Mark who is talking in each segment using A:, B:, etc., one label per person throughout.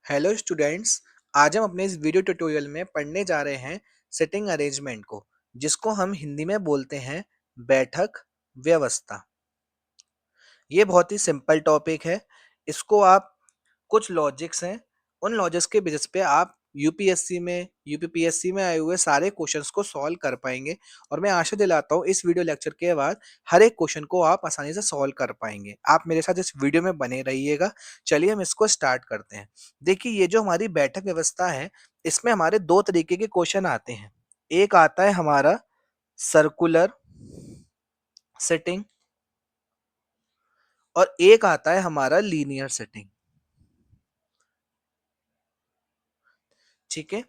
A: Hello students. आज हम अपने इस वीडियो ट्यूटोरियल में पढ़ने जा रहे हैं सिटिंग अरेंजमेंट को, जिसको हम हिंदी में बोलते हैं बैठक व्यवस्था। ये बहुत ही सिंपल टॉपिक है। इसको आप कुछ लॉजिक्स हैं, उन लॉजिक्स के बेसिस पे आप यूपीएससी में यूपीपीएससी में आए हुए सारे क्वेश्चंस को सॉल्व कर पाएंगे। और मैं आशा दिलाता हूँ इस वीडियो लेक्चर के बाद हर एक क्वेश्चन को आप आसानी से सॉल्व कर पाएंगे। आप मेरे साथ इस वीडियो में बने रहिएगा। चलिए हम इसको स्टार्ट करते हैं। देखिए, ये जो हमारी बैठक व्यवस्था है, इसमें हमारे दो तरीके के क्वेश्चन आते हैं। एक आता है हमारा सर्कुलर सेटिंग और एक आता है हमारा लीनियर सेटिंग। ठीक है।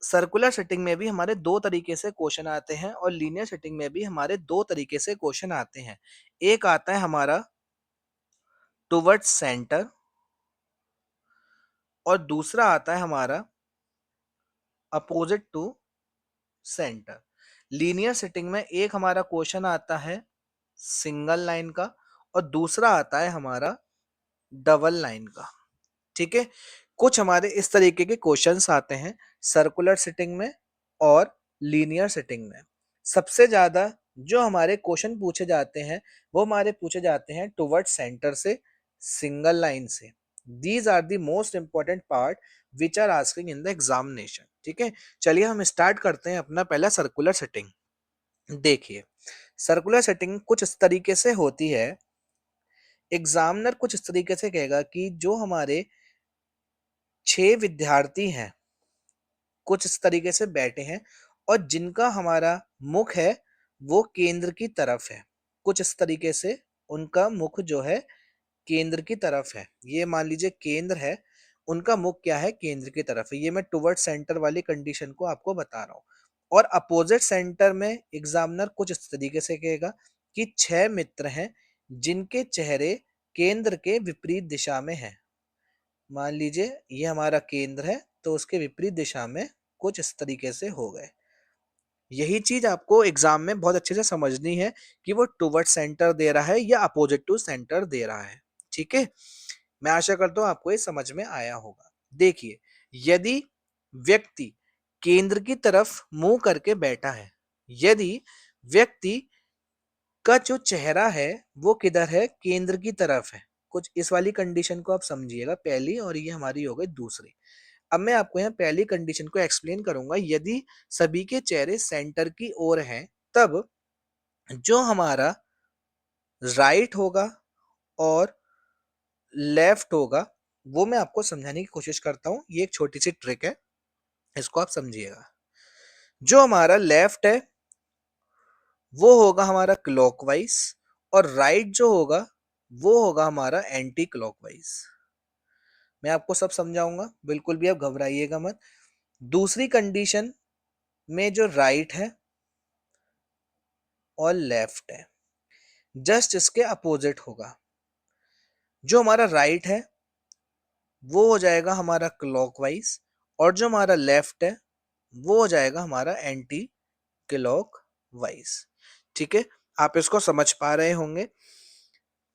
A: सर्कुलर सेटिंग में भी हमारे दो तरीके से क्वेश्चन आते हैं और लीनियर सेटिंग में भी हमारे दो तरीके से क्वेश्चन आते हैं। एक आता है हमारा टुवर्ड्स सेंटर और दूसरा आता है हमारा opposite to centre. Linear setting में एक हमारा क्वेश्चन आता है सिंगल लाइन का और दूसरा आता है हमारा डबल लाइन का। ठीक है। कुछ हमारे इस तरीके के क्वेश्चंस आते हैं सर्कुलर सेटिंग में और लीनियर सेटिंग में। सबसे ज्यादा जो हमारे क्वेश्चन पूछे जाते हैं वो हमारे पूछे जाते हैं टुवर्ड सेंटर से, सिंगल लाइन से। These are the most important part which are asking in the examination. ठीक है। चलिए हम स्टार्ट करते हैं अपना पहला सर्कुलर सेटिंग। देखिए, सर्कुलर सेटिंग कुछ इस तरीके से होती है। एग्जामिनर कुछ इस तरीके से कहेगा कि जो हमारे 6 विद्यार्थी हैं, कुछ इस तरीके से बैठे हैं और जिनका हमारा मुख है वो केंद्र की तरफ है। कुछ इस तरीके से उनका मुख जो है केंद्र की तरफ है। ये मान लीजिए केंद्र है, उनका मुख क्या है, केंद्र की तरफ है। ये मैं टुवर्ड सेंटर वाली कंडीशन को आपको बता रहा हूँ। और अपोजिट सेंटर में एग्जामिनर कुछ इस तरीके से कहेगा कि 6 मित्र हैं जिनके चेहरे केंद्र के विपरीत दिशा में हैं। मान लीजिए ये हमारा केंद्र है तो उसके विपरीत दिशा में कुछ इस तरीके से हो गए। यही चीज आपको एग्जाम में बहुत अच्छे से समझनी है कि वो टुवर्ड सेंटर दे रहा है या अपोजिट टू सेंटर दे रहा है। ठीक है। मैं आशा करता हूं आपको ये समझ में आया होगा। देखिए, यदि व्यक्ति केंद्र की तरफ मुंह करके बैठा है, यदि व्यक्ति का जो चेहरा है वो किधर है, केंद्र की तरफ है। कुछ इस वाली कंडीशन को आप समझिएगा, पहली, और ये हमारी हो गई दूसरी। अब मैं आपको यहाँ पहली कंडीशन को एक्सप्लेन करूंगा। यदि सभी के चेहरे सेंटर की ओर हैं, तब जो हमारा राइट होगा और लेफ्ट होगा वो मैं आपको समझाने की कोशिश करता हूँ। ये एक छोटी सी ट्रिक है, इसको आप समझिएगा। जो हमारा लेफ्ट है वो होगा हमारा क्लॉकवाइज और राइट जो होगा वो होगा हमारा एंटी क्लॉकवाइज। मैं आपको सब समझाऊंगा, बिल्कुल भी आप घबराइएगा मत। दूसरी कंडीशन में जो राइट है और लेफ्ट है, जस्ट इसके अपोजिट होगा। जो हमारा राइट है वो हो जाएगा हमारा क्लॉकवाइज और जो हमारा लेफ्ट है वो हो जाएगा हमारा एंटी क्लॉकवाइज। ठीक है। आप इसको समझ पा रहे होंगे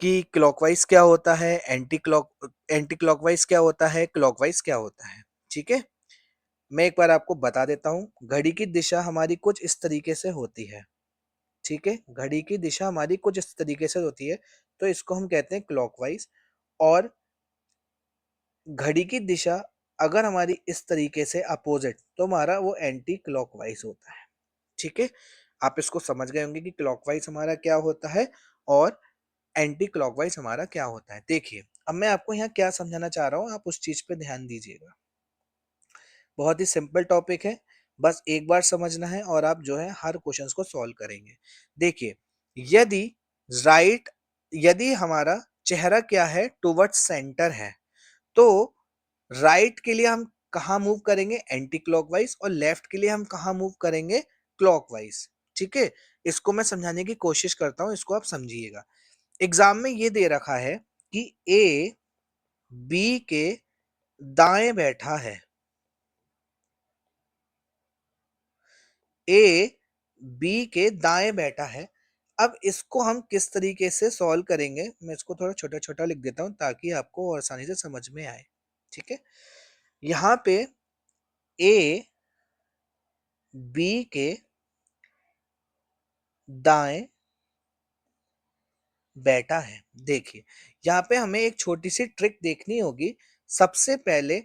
A: कि क्लॉकवाइज क्या होता है, एंटी क्लॉकवाइज क्या होता है, क्लॉकवाइज क्या होता है। ठीक है। मैं एक बार आपको बता देता हूँ। घड़ी की दिशा हमारी कुछ इस तरीके से होती है। ठीक है। घड़ी की दिशा हमारी कुछ इस तरीके से होती है, तो इसको हम कहते हैं क्लॉकवाइज। और घड़ी की दिशा अगर हमारी इस तरीके से अपोजिट, तो हमारा वो एंटी क्लॉकवाइज होता है। ठीक है। आप इसको समझ गए होंगे कि क्लॉकवाइज हमारा क्या होता है और एंटी क्लॉकवाइज हमारा क्या होता है। देखिए, अब मैं आपको यहाँ क्या समझाना चाह रहा हूँ, आप उस चीज पे ध्यान दीजिएगा। बहुत ही सिंपल टॉपिक है, बस एक बार समझना है और आप जो है हर क्वेश्चंस को सॉल्व करेंगे। देखिए, यदि राइट यदि हमारा चेहरा क्या है, टुवर्ड्स सेंटर है, तो राइट के लिए हम कहाँ मूव करेंगे, एंटी क्लॉकवाइज, और लेफ्ट के लिए हम कहाँ मूव करेंगे, क्लॉकवाइज। ठीक है। इसको मैं समझाने की कोशिश करता हूँ, इसको आप समझिएगा। एग्जाम में ये दे रखा है कि ए बी के दाएं बैठा है, ए बी के दाएं बैठा है। अब इसको हम किस तरीके से सॉल्व करेंगे, मैं इसको थोड़ा छोटा छोटा लिख देता हूं ताकि आपको और आसानी से समझ में आए। ठीक है। यहाँ पे ए बी के दाएं बैठा है। देखिए, यहाँ पे हमें एक छोटी सी ट्रिक देखनी होगी। सबसे पहले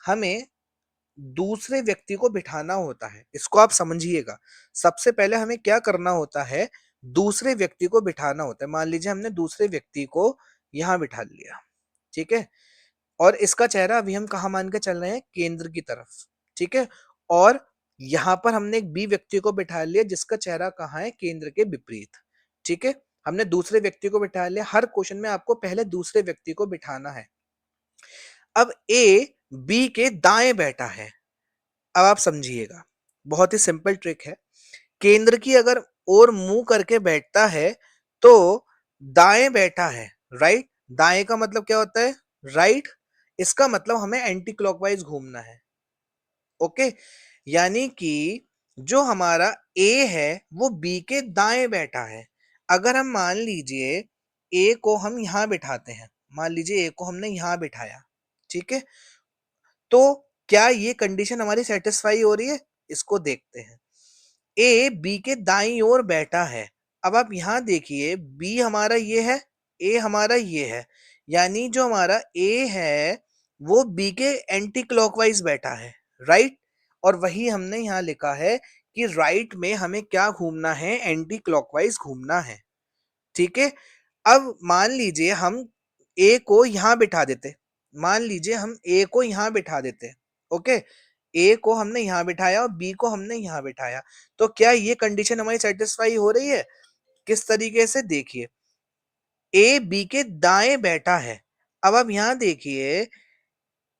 A: हमें दूसरे व्यक्ति को बिठाना होता है, इसको आप समझिएगा। सबसे पहले हमें क्या करना होता है, दूसरे व्यक्ति को बिठाना होता है। मान लीजिए हमने दूसरे व्यक्ति को यहाँ बिठा लिया, ठीक है, और इसका चेहरा अभी हम कहाँ मान के चल रहे हैं, केंद्र की तरफ, ठीक है। और यहाँ पर हमने एक बी व्यक्ति को बिठा लिया जिसका चेहरा कहाँ है, केंद्र के विपरीत, ठीक है। हमने दूसरे व्यक्ति को बिठा लिया। हर क्वेश्चन में आपको पहले दूसरे व्यक्ति को बिठाना है। अब ए बी के दाएं बैठा है। अब आप समझिएगा, बहुत ही सिंपल ट्रिक है। केंद्र की अगर ओर मुंह करके बैठता है तो दाएं बैठा है, राइट। दाएं का मतलब क्या होता है, राइट। इसका मतलब हमें एंटी क्लॉकवाइज घूमना है, ओके। यानी कि जो हमारा ए है वो बी के दाएं बैठा है। अगर हम मान लीजिए ए को हम यहां बिठाते हैं, मान लीजिए ए को हमने यहां बिठाया, ठीक है, तो क्या ये कंडीशन हमारी सेटिस्फाई हो रही है, इसको देखते हैं। ए बी के दाईं ओर बैठा है। अब आप यहां देखिए, बी हमारा ये है, ए हमारा ये है, यानी जो हमारा ए है वो बी के एंटी क्लॉकवाइज बैठा है, राइट। और वही हमने यहां लिखा है कि राइट में हमें क्या घूमना है, एंटी क्लॉकवाइज घूमना है, ठीक है। अब मान लीजिए हम ए को यहां बिठा देते, मान लीजिए हम ए को यहां बिठा देते, ओके। ए को हमने यहां बिठाया और बी को हमने यहां बिठाया, तो क्या ये कंडीशन हमारी सेटिस्फाई हो रही है, किस तरीके से, देखिए। ए बी के दाएं बैठा है। अब आप यहां देखिए,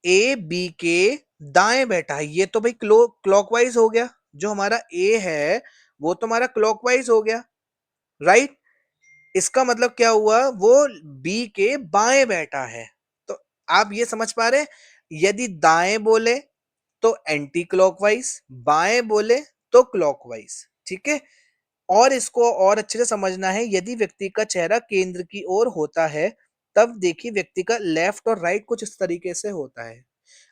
A: ए बी के दाएं बैठा है, ये तो भाई क्लॉकवाइज हो गया। जो हमारा ए है वो तो हमारा क्लॉकवाइज हो गया, राइट। इसका मतलब क्या हुआ, वो बी के बाएं बैठा है। तो आप ये समझ पा रहे हैं, यदि दाएं बोले तो एंटी क्लॉकवाइज, बाएं बोले तो क्लॉकवाइज, ठीक है। और इसको और अच्छे से समझना है, यदि व्यक्ति का चेहरा केंद्र की ओर होता है तब देखिए व्यक्ति का लेफ्ट और राइट कुछ इस तरीके से होता है।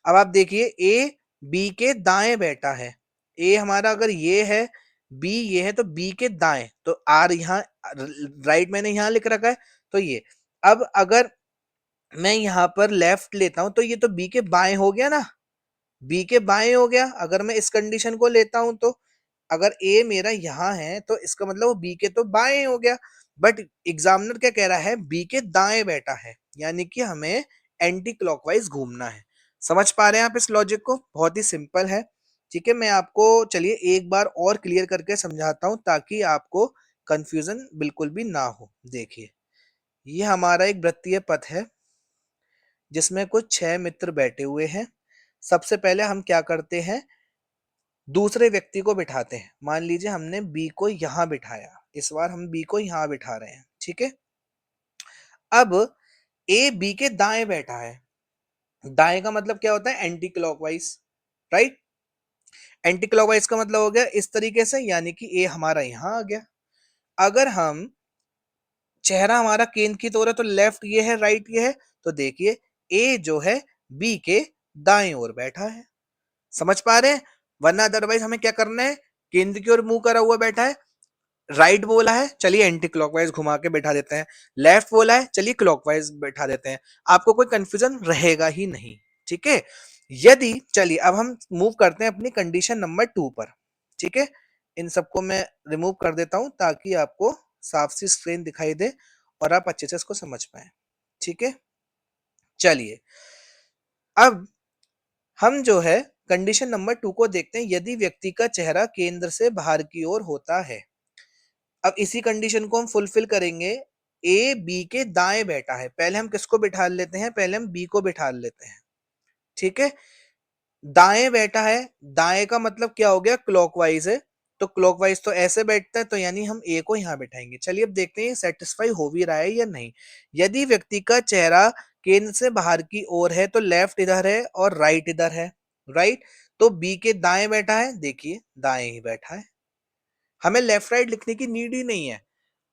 A: अब आप देखिए, ए बी के दाएं बैठा है। ए हमारा अगर ये है, बी ये है, तो बी के दाएं, तो आर यहाँ राइट मैंने यहाँ लिख रखा है, तो ये। अब अगर मैं यहाँ पर लेफ्ट लेता हूं तो ये तो बी के बाएं हो गया ना, बी के बाएं हो गया। अगर मैं इस कंडीशन को लेता हूं तो अगर ए मेरा यहाँ है तो इसका मतलब वो बी के तो बाएं हो गया। बट एग्जामिनर क्या कह रहा है, बी के दाएं बैठा है, यानी कि हमें एंटी क्लॉकवाइज घूमना है। समझ पा रहे हैं आप इस लॉजिक को, बहुत ही सिंपल है, ठीक है। मैं आपको चलिए एक बार और क्लियर करके समझाता हूं ताकि आपको कंफ्यूजन बिल्कुल भी ना हो। देखिए, ये हमारा एक वृत्तीय पथ है जिसमें कुछ 6 मित्र बैठे हुए हैं। सबसे पहले हम क्या करते हैं, दूसरे व्यक्ति को बिठाते हैं। मान लीजिए हमने बी को यहां बिठाया, इस बार हम बी को यहां बिठा रहे हैं, ठीक है। अब ए बी के दाएं बैठा है। दाएं का मतलब क्या होता है, anti clockwise, right. Anti clockwise का मतलब हो गया इस तरीके से, यानी कि ए हमारा यहां आ गया। अगर हम चेहरा हमारा केंद्र की तरफ है तो लेफ्ट ये है, राइट ये है, तो देखिए ए जो है बी के दाएं ओर बैठा है। समझ पा रहे हैं, वरना अदरवाइज हमें क्या करना है, केंद्र की ओर मुंह करा हुआ बैठा है, राइट बोला है, चलिए एंटी क्लॉकवाइज घुमा के बैठा देते हैं, लेफ्ट बोला है, चलिए क्लॉकवाइज बैठा देते हैं। आपको कोई कंफ्यूजन रहेगा ही नहीं, ठीक है। यदि चलिए अब हम मूव करते हैं अपनी कंडीशन नंबर 2 पर, ठीक है। इन सबको मैं रिमूव कर देता हूं ताकि आपको साफ सी स्क्रीन दिखाई दे और आप अच्छे से इसको समझ पाए, ठीक है। चलिए अब हम जो है कंडीशन नंबर 2 को देखते हैं। यदि व्यक्ति का चेहरा केंद्र से बाहर की ओर होता है, अब इसी कंडीशन को हम फुलफिल करेंगे। ए बी के दाएं बैठा है, पहले हम किसको बिठा लेते हैं, पहले हम बी को बिठा लेते हैं, ठीक है। दाएं बैठा है, दाएं का मतलब क्या हो गया, क्लॉकवाइज है, तो क्लॉकवाइज तो ऐसे बैठता है, तो यानी हम ए को यहां बिठाएंगे। चलिए अब देखते हैं सेटिस्फाई हो भी रहा है या नहीं। यदि व्यक्ति का चेहरा केंद्र से बाहर की ओर है तो लेफ्ट इधर है और राइट इधर है, राइट। तो बी के दाएं बैठा है, देखिए दाएं ही बैठा है, हमें लेफ्ट राइट लिखने की नीड ही नहीं है।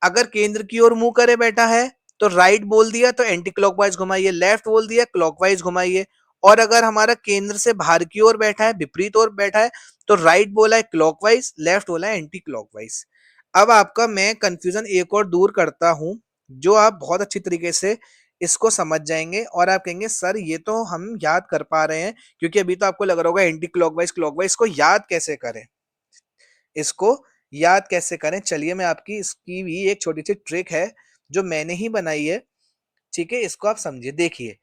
A: अगर केंद्र की ओर मुंह करे बैठा है तो राइट बोल दिया तो एंटी क्लॉकवाइज घुमाइए, लेफ्ट बोल दिया क्लॉकवाइज घुमाइए। और अगर हमारा केंद्र से बाहर की ओर बैठा है, विपरीत ओर बैठा है, तो राइट बोला है क्लॉकवाइज, लेफ्ट बोला है एंटी क्लॉकवाइज। अब आपका मैं कंफ्यूजन एक और दूर करता हूं, जो आप बहुत अच्छी तरीके से इसको समझ जाएंगे और आप कहेंगे सर ये तो हम याद कर पा रहे हैं, क्योंकि अभी तो आपको लग रहा होगा एंटी क्लॉकवाइज क्लॉकवाइज को याद कैसे करें, इसको याद कैसे करें। चलिए मैं आपकी इसकी भी एक छोटी सी ट्रिक है जो मैंने ही बनाई है, ठीक है, इसको आप समझिए। देखिए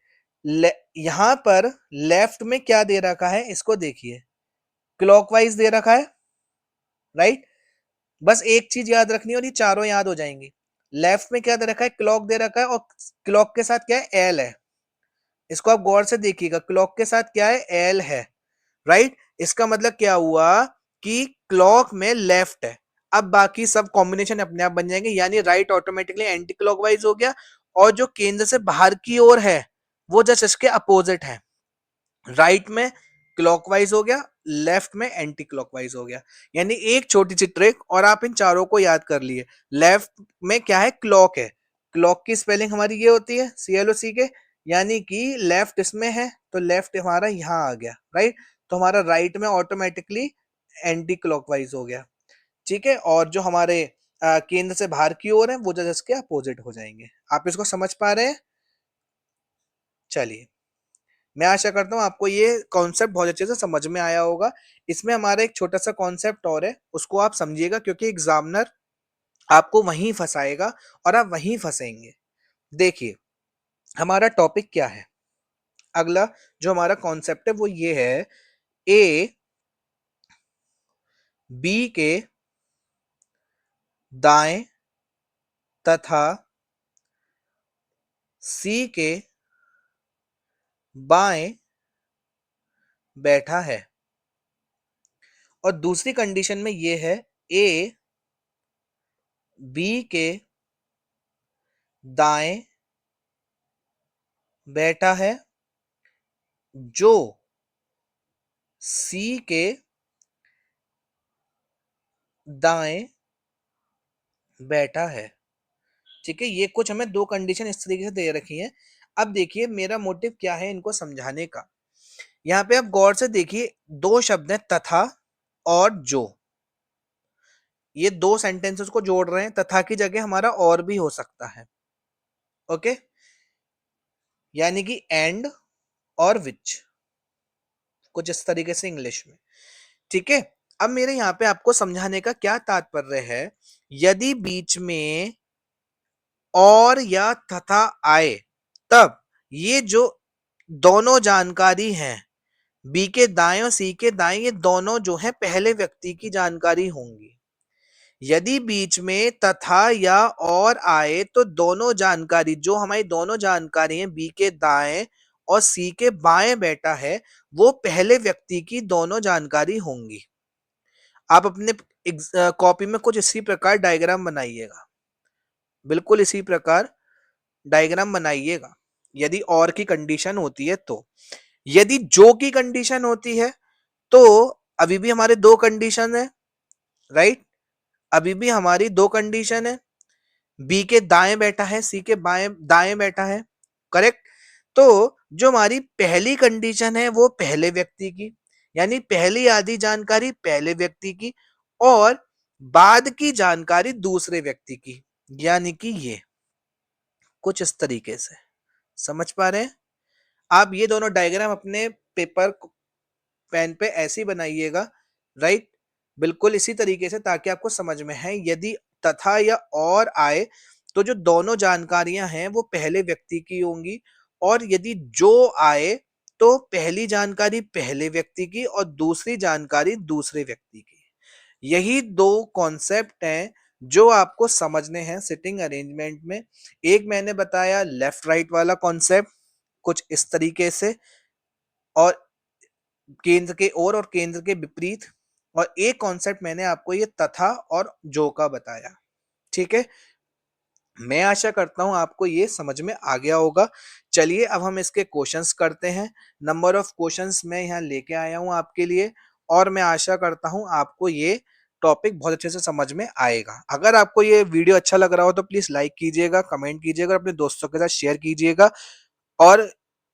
A: यहाँ पर लेफ्ट में क्या दे रखा है, इसको देखिए, क्लॉकवाइज दे रखा है, राइट। बस एक चीज याद रखनी है और ये चारों याद हो जाएंगी। लेफ्ट में क्या दे रखा है, क्लॉक दे रखा है, और क्लॉक के साथ क्या है, एल है। इसको आप गौर से देखिएगा, क्लॉक के साथ क्या है, एल है, राइट। इसका मतलब क्या हुआ कि क्लॉक में लेफ्ट है। अब बाकी सब कॉम्बिनेशन अपने आप बन जाएंगे, यानी राइट ऑटोमेटिकली एंटी क्लॉकवाइज हो गया, और जो केंद्र से बाहर की ओर है वो जस्ट इसके अपोजिट है। राइट में क्लॉकवाइज हो गया, लेफ्ट में एंटी क्लॉकवाइज हो गया। यानी एक छोटी सी ट्रिक और आप इन चारों को याद कर लिए। लेफ्ट में क्या है, क्लॉक है, क्लॉक की स्पेलिंग हमारी ये होती है CLOC के, यानी कि लेफ्ट इसमें है तो लेफ्ट हमारा यहाँ आ गया, राइट। तो हमारा राइट में ऑटोमेटिकली एंटी क्लॉकवाइज हो गया, ठीक है। और जो हमारे केंद्र से बाहर की ओर है वो जस्ट इसके अपोजिट हो जाएंगे। आप इसको समझ पा रहे हैं? चलिए, मैं आशा करता हूँ आपको ये कॉन्सेप्ट बहुत अच्छे से समझ में आया होगा। इसमें हमारा एक छोटा सा कॉन्सेप्ट और है, उसको आप समझिएगा, क्योंकि एग्जामिनर आपको वहीं फंसाएगा और आप वहीं फंसेंगे। देखिए हमारा टॉपिक क्या है, अगला जो हमारा कॉन्सेप्ट है वो ये है, ए बी के दाएं तथा सी के बाएं बैठा है। और दूसरी कंडीशन में ये है, ए बी के दाएं बैठा है, जो सी के दाएं बैठा है, ठीक है। ये कुछ हमें दो कंडीशन इस तरीके से दे रखी है। अब देखिए मेरा मोटिव क्या है इनको समझाने का। यहाँ पे आप गौर से देखिए, दो शब्द हैं, तथा और जो। ये दो सेंटेंसेस को जोड़ रहे हैं, तथा की जगह हमारा और भी हो सकता है, ओके, यानी कि एंड और विच, कुछ इस तरीके से इंग्लिश में, ठीक है। अब मेरे यहाँ पे आपको समझाने का क्या तात्पर्य है, यदि बीच में और या तथा आए, तब ये जो दोनों जानकारी हैं, बी के दाएं और सी के दाएं, ये दोनों जो है पहले व्यक्ति की जानकारी होंगी। यदि बीच में तथा या और आए तो दोनों जानकारी, जो हमारी दोनों जानकारी हैं, बी के दाएं और सी के बाएं बैठा है, वो पहले व्यक्ति की दोनों जानकारी होंगी। आप अपने कॉपी में कुछ इसी प्रकार डायग्राम बनाइएगा, बिल्कुल इसी प्रकार डायग्राम बनाइएगा, यदि और की कंडीशन होती है तो। यदि जो की कंडीशन होती है तो अभी भी हमारे दो कंडीशन है, राइट। अभी भी हमारी दो कंडीशन है, बी के दाएं बैठा है, सी के बाएं दाएं बैठा है, करेक्ट। तो जो हमारी पहली कंडीशन है वो पहले व्यक्ति की, यानी पहली आधी जानकारी पहले व्यक्ति की, और बाद की जानकारी दूसरे व्यक्ति की, यानी कि ये कुछ इस तरीके से। समझ पा रहे हैं? आप ये दोनों डायग्राम अपने पेपर पेन पे ऐसे ही बनाइएगा, राइट, बिल्कुल इसी तरीके से, ताकि आपको समझ में है। यदि तथा या और आए तो जो दोनों जानकारियां हैं वो पहले व्यक्ति की होंगी, और यदि जो आए तो पहली जानकारी पहले व्यक्ति की और दूसरी जानकारी दूसरे व्यक्ति की। यही दो कॉन्सेप्ट हैं जो आपको समझने हैं सिटिंग अरेंजमेंट में। एक मैंने बताया लेफ्ट राइट वाला कॉन्सेप्ट कुछ इस तरीके से, और केंद्र के और केंद्र के विपरीत, और एक कॉन्सेप्ट मैंने आपको ये तथा और जो का बताया, ठीक है। मैं आशा करता हूं आपको ये समझ में आ गया होगा। चलिए अब हम इसके क्वेश्चंस करते हैं। नंबर ऑफ क्वेश्चंस मैं यहाँ लेके आया हूं आपके लिए, और मैं आशा करता हूं आपको ये टॉपिक बहुत अच्छे से समझ में आएगा। अगर आपको ये वीडियो अच्छा लग रहा हो तो प्लीज लाइक कीजिएगा, कमेंट कीजिएगा, अपने दोस्तों के साथ शेयर कीजिएगा, और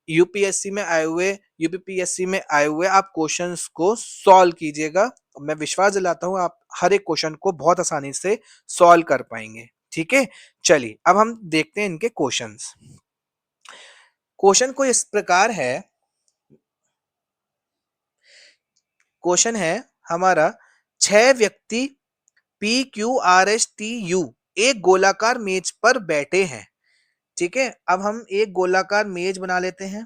A: यूपीएससी में आए हुए यूपीपीएससी में आए हुए आप क्वेश्चंस को सॉल्व कीजिएगा। मैं विश्वास दिलाता हूँ आप हर एक क्वेश्चन को बहुत आसानी से सॉल्व कर पाएंगे। ठीक है, चलिए अब हम देखते हैं इनके क्वेश्चंस। क्वेश्चन को इस प्रकार है, क्वेश्चन है हमारा, 6 व्यक्ति P Q R S T U एक गोलाकार मेज पर बैठे हैं। ठीक है, अब हम एक गोलाकार मेज बना लेते हैं।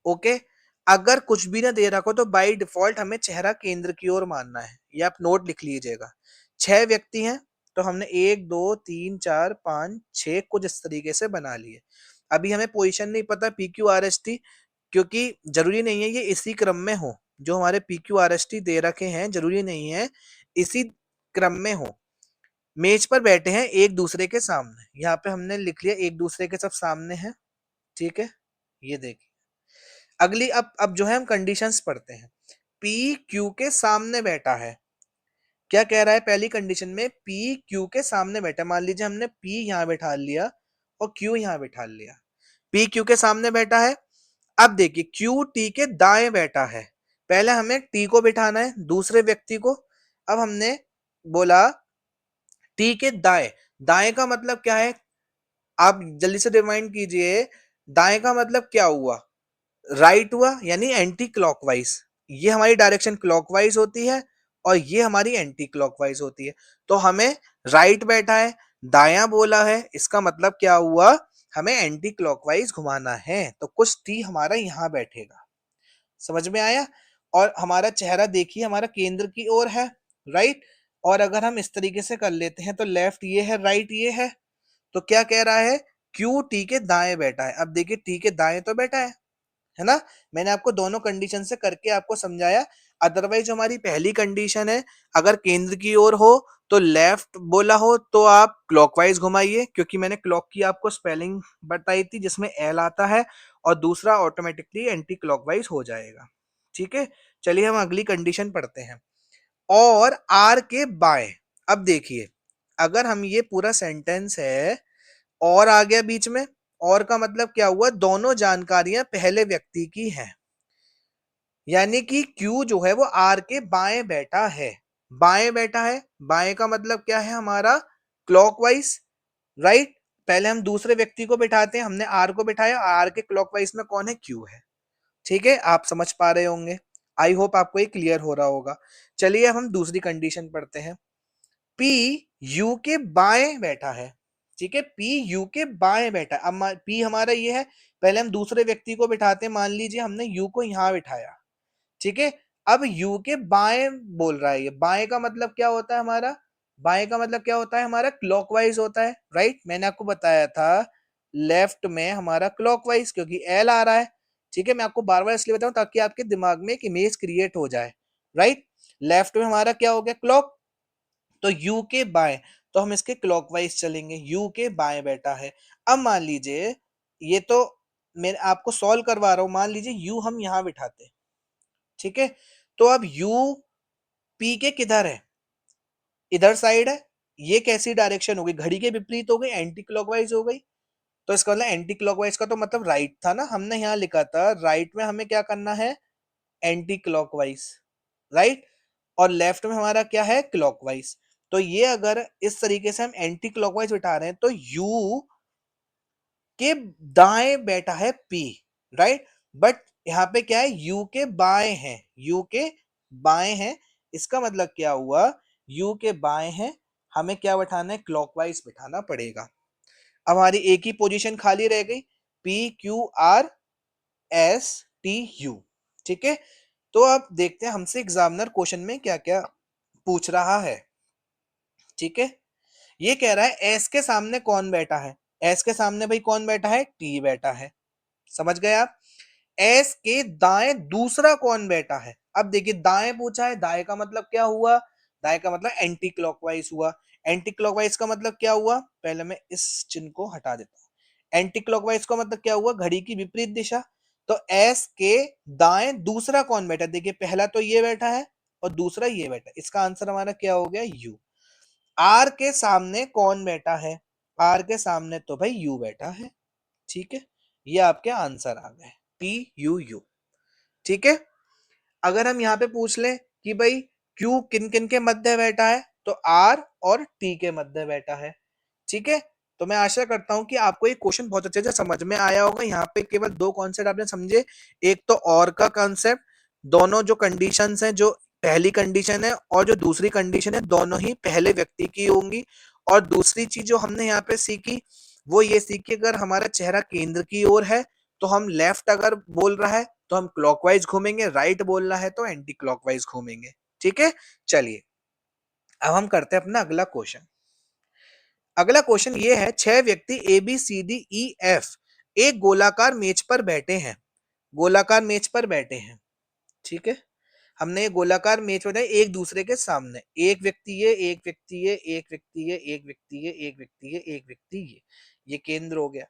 A: ओके, अगर कुछ भी ना दे रखो तो बाय डिफॉल्ट हमें चेहरा केंद्र की ओर मानना है, ये आप नोट लिख लीजिएगा। 6 व्यक्ति हैं तो हमने 1 2 3 4 5 6 कुछ इस तरीके से बना लिए। अभी हमें पोजीशन नहीं पता P Q R S T, क्योंकि जरूरी नहीं है ये इसी क्रम में हो। जो हमारे P Q R S T दे रखे हैं जरूरी नहीं है इसी क्रम में हो। मेज पर बैठे हैं एक दूसरे के सामने, यहाँ पे हमने लिख लिया एक दूसरे के सब सामने है। ठीक है, ये देखिए अगली, अब जो है हम कंडीशंस पढ़ते हैं। पी क्यू के सामने बैठा है, क्या कह रहा है पहली कंडीशन में, पी क्यू के सामने बैठा। मान लीजिए हमने पी यहाँ बैठा लिया और क्यू यहाँ बैठा लिया। पी क्यू के सामने बैठा है। अब देखिए क्यू टी के दाएं बैठा है। पहले हमें टी को बिठाना है, दूसरे व्यक्ति को। अब हमने बोला टी के दाएं, दाएं का मतलब क्या है, आप जल्दी से रिमाइंड कीजिए। दाएं का मतलब क्या हुआ, राइट हुआ, यानी एंटी क्लॉकवाइज। ये हमारी डायरेक्शन क्लॉकवाइज होती है और ये हमारी एंटी क्लॉकवाइज होती है। तो हमें राइट बैठा है, दायां बोला है, इसका मतलब क्या हुआ, हमें एंटी क्लॉकवाइज घुमाना है। तो कुछ टी हमारा यहाँ बैठेगा। समझ में आया। और हमारा चेहरा देखिए हमारा केंद्र की ओर है, राइट। और अगर हम इस तरीके से कर लेते हैं तो लेफ्ट ये है, राइट ये है। तो क्या कह रहा है, क्यू टी के दाएं बैठा है। अब देखिए टी के दाएं तो बैठा है ना। मैंने आपको दोनों कंडीशन से करके आपको समझाया। अदरवाइज जो हमारी पहली कंडीशन है, अगर केंद्र की ओर हो तो लेफ्ट बोला हो तो आप क्लॉकवाइज घुमाइए, क्योंकि मैंने क्लॉक की आपको स्पेलिंग बताई थी जिसमें एल आता है, और दूसरा ऑटोमेटिकली एंटी क्लॉकवाइज हो जाएगा। ठीक है, चलिए हम अगली कंडीशन पढ़ते हैं। और आर के बाएं, अब देखिए अगर हम ये पूरा सेंटेंस है और आ गया बीच में, और का मतलब क्या हुआ, दोनों जानकारियां पहले व्यक्ति की हैं। यानी कि Q जो है वो R के बाएं बैठा है। बाएं बैठा है, बाएं का मतलब क्या है हमारा, क्लॉकवाइज, राइट। पहले हम दूसरे व्यक्ति को बिठाते हैं, हमने R को बिठाया, R के क्लॉकवाइज में कौन है, Q है। ठीक है, आप समझ पा रहे होंगे। आई होप आपको ये क्लियर हो रहा होगा। चलिए अब हम दूसरी कंडीशन पढ़ते हैं। पी यू के बाएं बैठा है। ठीक है, पी यू के बाएं बैठा है। अब पी हमारा ये है, पहले हम दूसरे व्यक्ति को बिठाते हैं, मान लीजिए हमने यू को यहां बिठाया। ठीक है, अब यू के बाएं बोल रहा है, ये बाएं का मतलब क्या होता है हमारा, बाएं का मतलब क्या होता है हमारा, क्लॉकवाइज होता है, राइट। मैंने आपको बताया था लेफ्ट में हमारा क्लॉकवाइज, क्योंकि एल आ रहा है। ठीक है, मैं आपको बार बार इसलिए बताऊं ताकि आपके दिमाग में एक इमेज क्रिएट हो जाए, राइट। लेफ्ट में हमारा क्या हो गया, क्लॉक। तो यू के बाएं, तो हम इसके क्लॉकवाइज चलेंगे, यू के बाएं बैठा है। अब मान लीजिए, ये तो मैं आपको सॉल्व करवा रहा हूं, मान लीजिए यू हम यहां बिठाते। ठीक है, तो अब यू पी के किधर है, इधर साइड है। ये कैसी डायरेक्शन हो गई, घड़ी के विपरीत हो गई, एंटी क्लॉकवाइज हो गई। तो इसका मतलब एंटी क्लॉकवाइज का तो मतलब राइट था ना, हमने यहाँ लिखा था राइट में हमें क्या करना है, एंटी क्लॉकवाइज, राइट। और लेफ्ट में हमारा क्या है, क्लॉकवाइज। तो ये अगर इस तरीके से हम एंटी क्लॉकवाइज बिठा रहे हैं तो यू के दाएं बैठा है पी, राइट। बट यहाँ पे क्या है, यू के बाएं हैं, यू के बाएं हैं। इसका मतलब क्या हुआ, यू के बाएं हैं, हमें क्या बिठाना है, क्लॉकवाइज बिठाना पड़ेगा। अब हमारी एक ही पोजीशन खाली रह गई, P Q R S T U. ठीक है, तो अब देखते हैं हमसे एग्जामिनर क्वेश्चन में क्या क्या पूछ रहा है। ठीक है, ये कह रहा है एस के सामने कौन बैठा है। एस के सामने भाई कौन बैठा है, टी बैठा है। समझ गए आप। एस के दाएं दूसरा कौन बैठा है। अब देखिए दाएं पूछा है, दाएं का मतलब क्या हुआ, दाएं का मतलब एंटी क्लॉकवाइज हुआ। एंटी क्लॉकवाइज का मतलब क्या हुआ, पहले मैं इस चिन्ह को हटा देता हूं। एंटी क्लॉकवाइज का मतलब क्या हुआ, घड़ी की विपरीत दिशा। तो एस के दाएं दूसरा कौन बैठा, देखिए पहला तो ये बैठा है और दूसरा ये बैठा है। इसका आंसर हमारा क्या हो गया, यू। आर के सामने कौन बैठा है, आर के सामने तो भाई यू बैठा है। ठीक है, ये आपके आंसर आ गए, PUU। ठीक है। अगर हम यहाँ पे पूछ लें कि भाई Q किन किन के मध्य बैठा है, तो R और T के मध्य बैठा है। ठीक है। तो मैं आशा करता हूं कि आपको ये क्वेश्चन बहुत अच्छे से समझ में आया होगा। यहाँ पे केवल दो कॉन्सेप्ट आपने समझे, एक तो और का कॉन्सेप्ट, दोनों जो कंडीशंस हैं, जो पहली कंडीशन है और जो दूसरी कंडीशन है, दोनों ही पहले व्यक्ति की होंगी। और दूसरी चीज जो हमने यहाँ पे सीखी वो ये सीखी, अगर हमारा चेहरा केंद्र की ओर है तो हम लेफ्ट, अगर बोल रहा है तो हम क्लॉकवाइज घूमेंगे, राइट बोल रहा है तो एंटी क्लॉकवाइज घूमेंगे। ठीक है। चलिए अब हम करते हैं अपना अगला क्वेश्चन। अगला क्वेश्चन ये है, 6 व्यक्ति ABCDEF एक गोलाकार मेज पर बैठे हैं। गोलाकार मेज पर बैठे हैं। ठीक है। हमने ये गोलाकार मेज बनाई एक दूसरे के सामने, एक व्यक्ति ये, एक व्यक्ति ये, एक व्यक्ति ये, एक व्यक्ति ये, एक व्यक्ति ये, एक व्यक्ति ये केंद्र हो गया।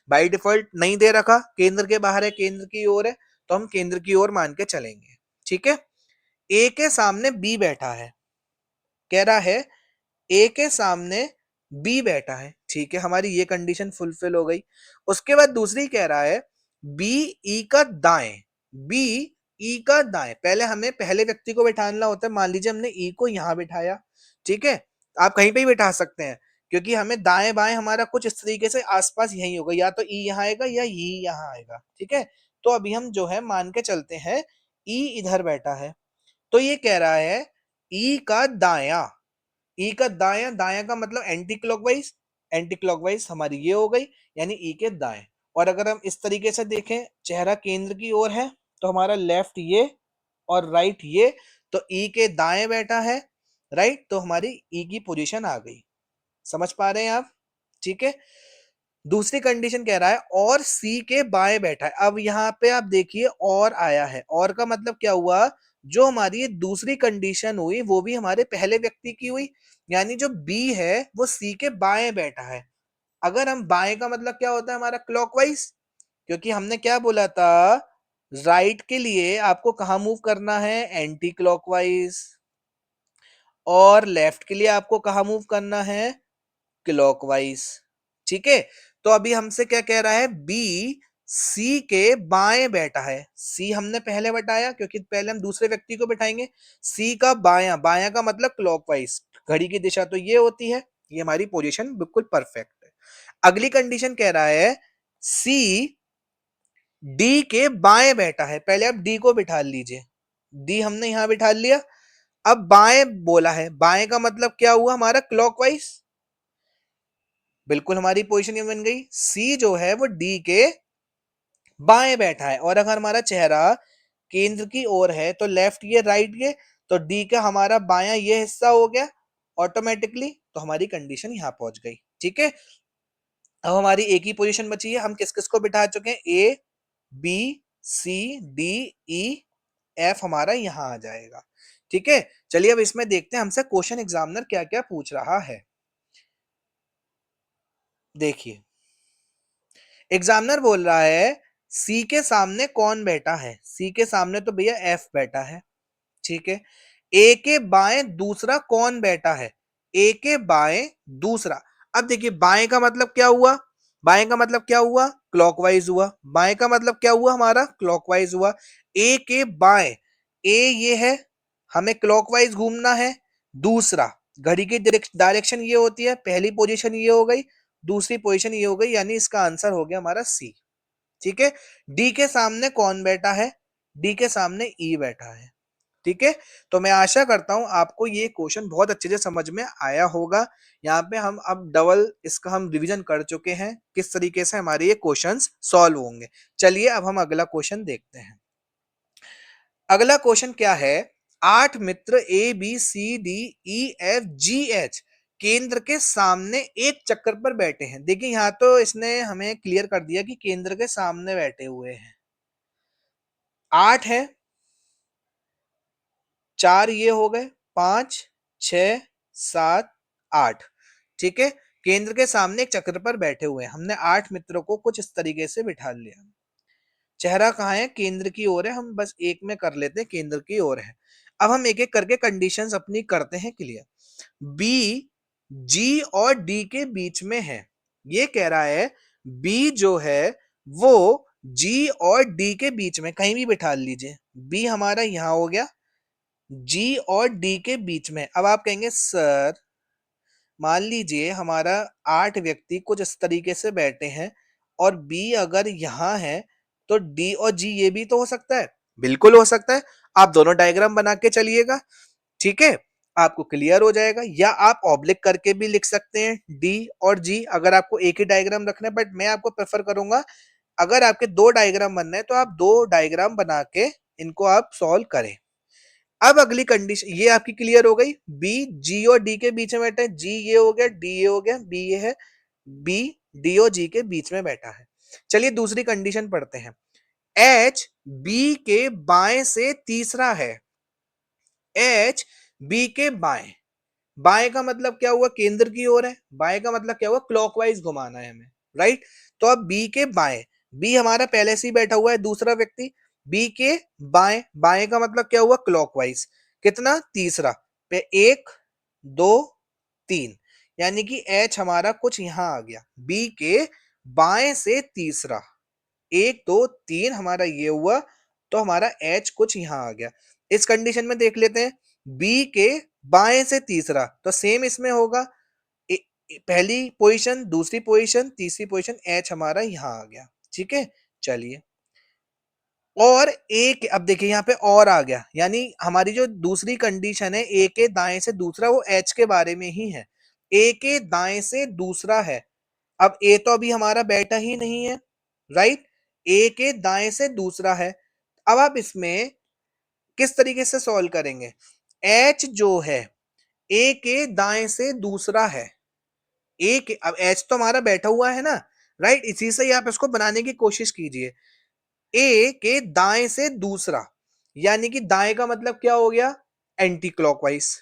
A: बाय डिफॉल्ट नहीं दे रखा, केंद्र के बाहर है, केंद्र की ओर है, तो हम केंद्र की ओर मान के चलेंगे। ठीक है। ए के सामने बी बैठा है, कह रहा है ए के सामने बी बैठा है। ठीक है, हमारी ये कंडीशन फुलफिल हो गई। उसके बाद दूसरी कह रहा है बी ई का दाएं, बी ई का दाएं। पहले हमें पहले व्यक्ति को बिठाना होता है। मान लीजिए हमने ई को यहां बिठाया। ठीक है। आप कहीं पे भी बिठा सकते हैं, क्योंकि हमें दाएं बाएं हमारा कुछ इस तरीके से आसपास यही होगा, या तो ई यहाँ आएगा या ई यहाँ आएगा। ठीक है। तो अभी हम जो है मान के चलते हैं ई इधर बैठा है, तो ये कह रहा है ई का दाया। ई का दाया, दाया का मतलब एंटी क्लॉकवाइज, एंटी क्लॉकवाइज हमारी ये हो गई, यानी ई के दाएं। और अगर हम इस तरीके से देखें, चेहरा केंद्र की ओर है तो हमारा लेफ्ट ये और राइट ये, तो ई के दाएं बैठा है, राइट, तो हमारी ई की पोजीशन आ गई। समझ पा रहे हैं आप? ठीक है। दूसरी कंडीशन कह रहा है और सी के बाएं बैठा है। अब यहाँ पे आप देखिए और आया है, और का मतलब क्या हुआ, जो हमारी ये दूसरी कंडीशन हुई वो भी हमारे पहले व्यक्ति की हुई, यानी जो बी है वो सी के बाएं बैठा है। अगर हम बाएं का मतलब क्या होता है हमारा क्लॉकवाइज, क्योंकि हमने क्या बोला था, राइट के लिए आपको कहाँ मूव करना है, एंटी क्लॉकवाइज, और लेफ्ट के लिए आपको कहाँ मूव करना है, क्लॉकवाइज। ठीक है। तो अभी हमसे क्या कह रहा है, बी सी के बाएं बैठा है। सी हमने पहले बैठाया क्योंकि पहले हम दूसरे व्यक्ति को बैठाएंगे। सी का बायां, बायां का मतलब क्लॉकवाइज, घड़ी की दिशा तो ये होती है। ये हमारी पोजीशन बिल्कुल परफेक्ट है। अगली कंडीशन कह रहा है सी डी के बाएं बैठा है। पहले आप डी को बिठा लीजिए, डी हमने यहां बिठा लिया। अब बाएं बोला है, बाएं का मतलब क्या हुआ हमारा, क्लॉकवाइज। बिल्कुल हमारी पोजीशन ये बन गई, सी जो है वो डी के बाएं बैठा है। और अगर हमारा चेहरा केंद्र की ओर है तो लेफ्ट ये राइट ये, तो डी का हमारा बायां ये हिस्सा हो गया ऑटोमेटिकली। तो हमारी कंडीशन यहां पहुंच गई। ठीक है। अब हमारी एक ही पोजीशन बची है, हम किस किस को बिठा चुके हैं, A B C D E F हमारा यहां आ जाएगा। ठीक है। चलिए अब इसमें देखते हैं हमसे क्वेश्चन एग्जामिनर क्या क्या पूछ रहा है। देखिए एग्जामिनर बोल रहा है सी के सामने कौन बैठा है, सी के सामने तो भैया एफ बैठा है। ठीक है। ए के बाएं दूसरा कौन बैठा है, ए के बाएं दूसरा। अब देखिए बाएं का मतलब क्या हुआ, बाएं का मतलब क्या हुआ, क्लॉकवाइज हुआ। बाएं का मतलब क्या हुआ हमारा, क्लॉकवाइज हुआ। ए के बाएं, ए ये है, हमें क्लॉकवाइज घूमना है। दूसरा, घड़ी की डायरेक्शन ये होती है, पहली पोजीशन ये हो गई, दूसरी पोजीशन ये हो गई, यानी इसका आंसर हो गया हमारा सी। ठीक है। डी के सामने कौन बैठा है, डी के सामने ई बैठा है। ठीक है। तो मैं आशा करता हूं आपको ये क्वेश्चन बहुत अच्छे से समझ में आया होगा। यहाँ पे हम अब डबल इसका हम रिवीजन कर चुके हैं, किस तरीके से हमारे ये क्वेश्चंस सॉल्व होंगे। चलिए अब हम अगला क्वेश्चन देखते हैं। अगला क्वेश्चन क्या है, 8 मित्र ABCDEFGH केंद्र के सामने एक चक्कर पर बैठे हैं। देखिए यहाँ तो इसने हमें क्लियर कर दिया कि केंद्र के सामने बैठे हुए हैं। 8 है, 4 ये हो गए, 5 6 7 8। ठीक है। केंद्र के सामने एक चक्र पर बैठे हुए हैं। हमने 8 मित्रों को कुछ इस तरीके से बिठा लिया। चेहरा कहाँ है, केंद्र की ओर है, हम बस एक में कर लेते हैं, केंद्र की ओर है। अब हम एक एक करके कंडीशंस अपनी करते हैं क्लियर। बी जी और डी के बीच में है, ये कह रहा है बी जो है वो जी और डी के बीच में कहीं भी बिठा लीजिए। बी हमारा यहाँ हो गया, जी और डी के बीच में। अब आप कहेंगे सर मान लीजिए हमारा 8 व्यक्ति कुछ इस तरीके से बैठे हैं और बी अगर यहाँ है तो डी और जी ये भी तो हो सकता है। बिल्कुल हो सकता है। आप दोनों डायग्राम बना के चलिएगा, ठीक है, आपको क्लियर हो जाएगा। या आप ऑब्लिक करके भी लिख सकते हैं डी और जी, अगर आपको एक ही डायग्राम रखना है। बट मैं आपको प्रेफर करूंगा अगर आपके दो डायग्राम बनना है तो आप दो डायग्राम बना के इनको आप सॉल्व करें। अब अगली कंडीशन ये आपकी क्लियर हो गई। बी जी और डी के बीच में बैठा है, जी ये हो गया, डी ये हो गया, बी ये है, बी डी और जी के बीच में बैठा है। चलिए दूसरी कंडीशन पढ़ते हैं। एच बी के बाएं से तीसरा है। एच बी के बाएं, बाएं का मतलब क्या हुआ, केंद्र की ओर है। बाएं का मतलब क्या हुआ, क्लॉकवाइज घुमाना है हमें, राइट। तो अब बी के बाएं, बी हमारा पहले से ही बैठा हुआ है, दूसरा व्यक्ति। बी के बाएं, बाएं का मतलब क्या हुआ, क्लॉकवाइज। कितना, तीसरा पे, एक दो तीन, यानी कि एच हमारा कुछ यहां आ गया। बी के बाएं से तीसरा, एक दो तीन हमारा ये हुआ, तो हमारा एच कुछ यहां आ गया। इस कंडीशन में देख लेते हैं, बी के बाएं से तीसरा तो सेम इसमें होगा। पहली पोजीशन, दूसरी पोजीशन, तीसरी पोजीशन, एच हमारा यहां आ गया, ठीक है। चलिए, और एक अब देखिए यहाँ पे और आ गया, यानी हमारी जो दूसरी कंडीशन है ए के दाएं से दूसरा, वो एच के बारे में ही है। ए के दाएं से दूसरा है। अब ए तो अभी हमारा बैठा ही नहीं है, राइट। ए के दाएं से दूसरा है। अब आप इसमें किस तरीके से सॉल्व करेंगे। एच जो है ए के दाएं से दूसरा है। ए के, अब एच तो हमारा बैठा हुआ है ना, राइट। इसी से ही आप इसको बनाने की कोशिश कीजिए। ए के दाएं से दूसरा, यानी कि दाएं का मतलब क्या हो गया, एंटी क्लॉकवाइज।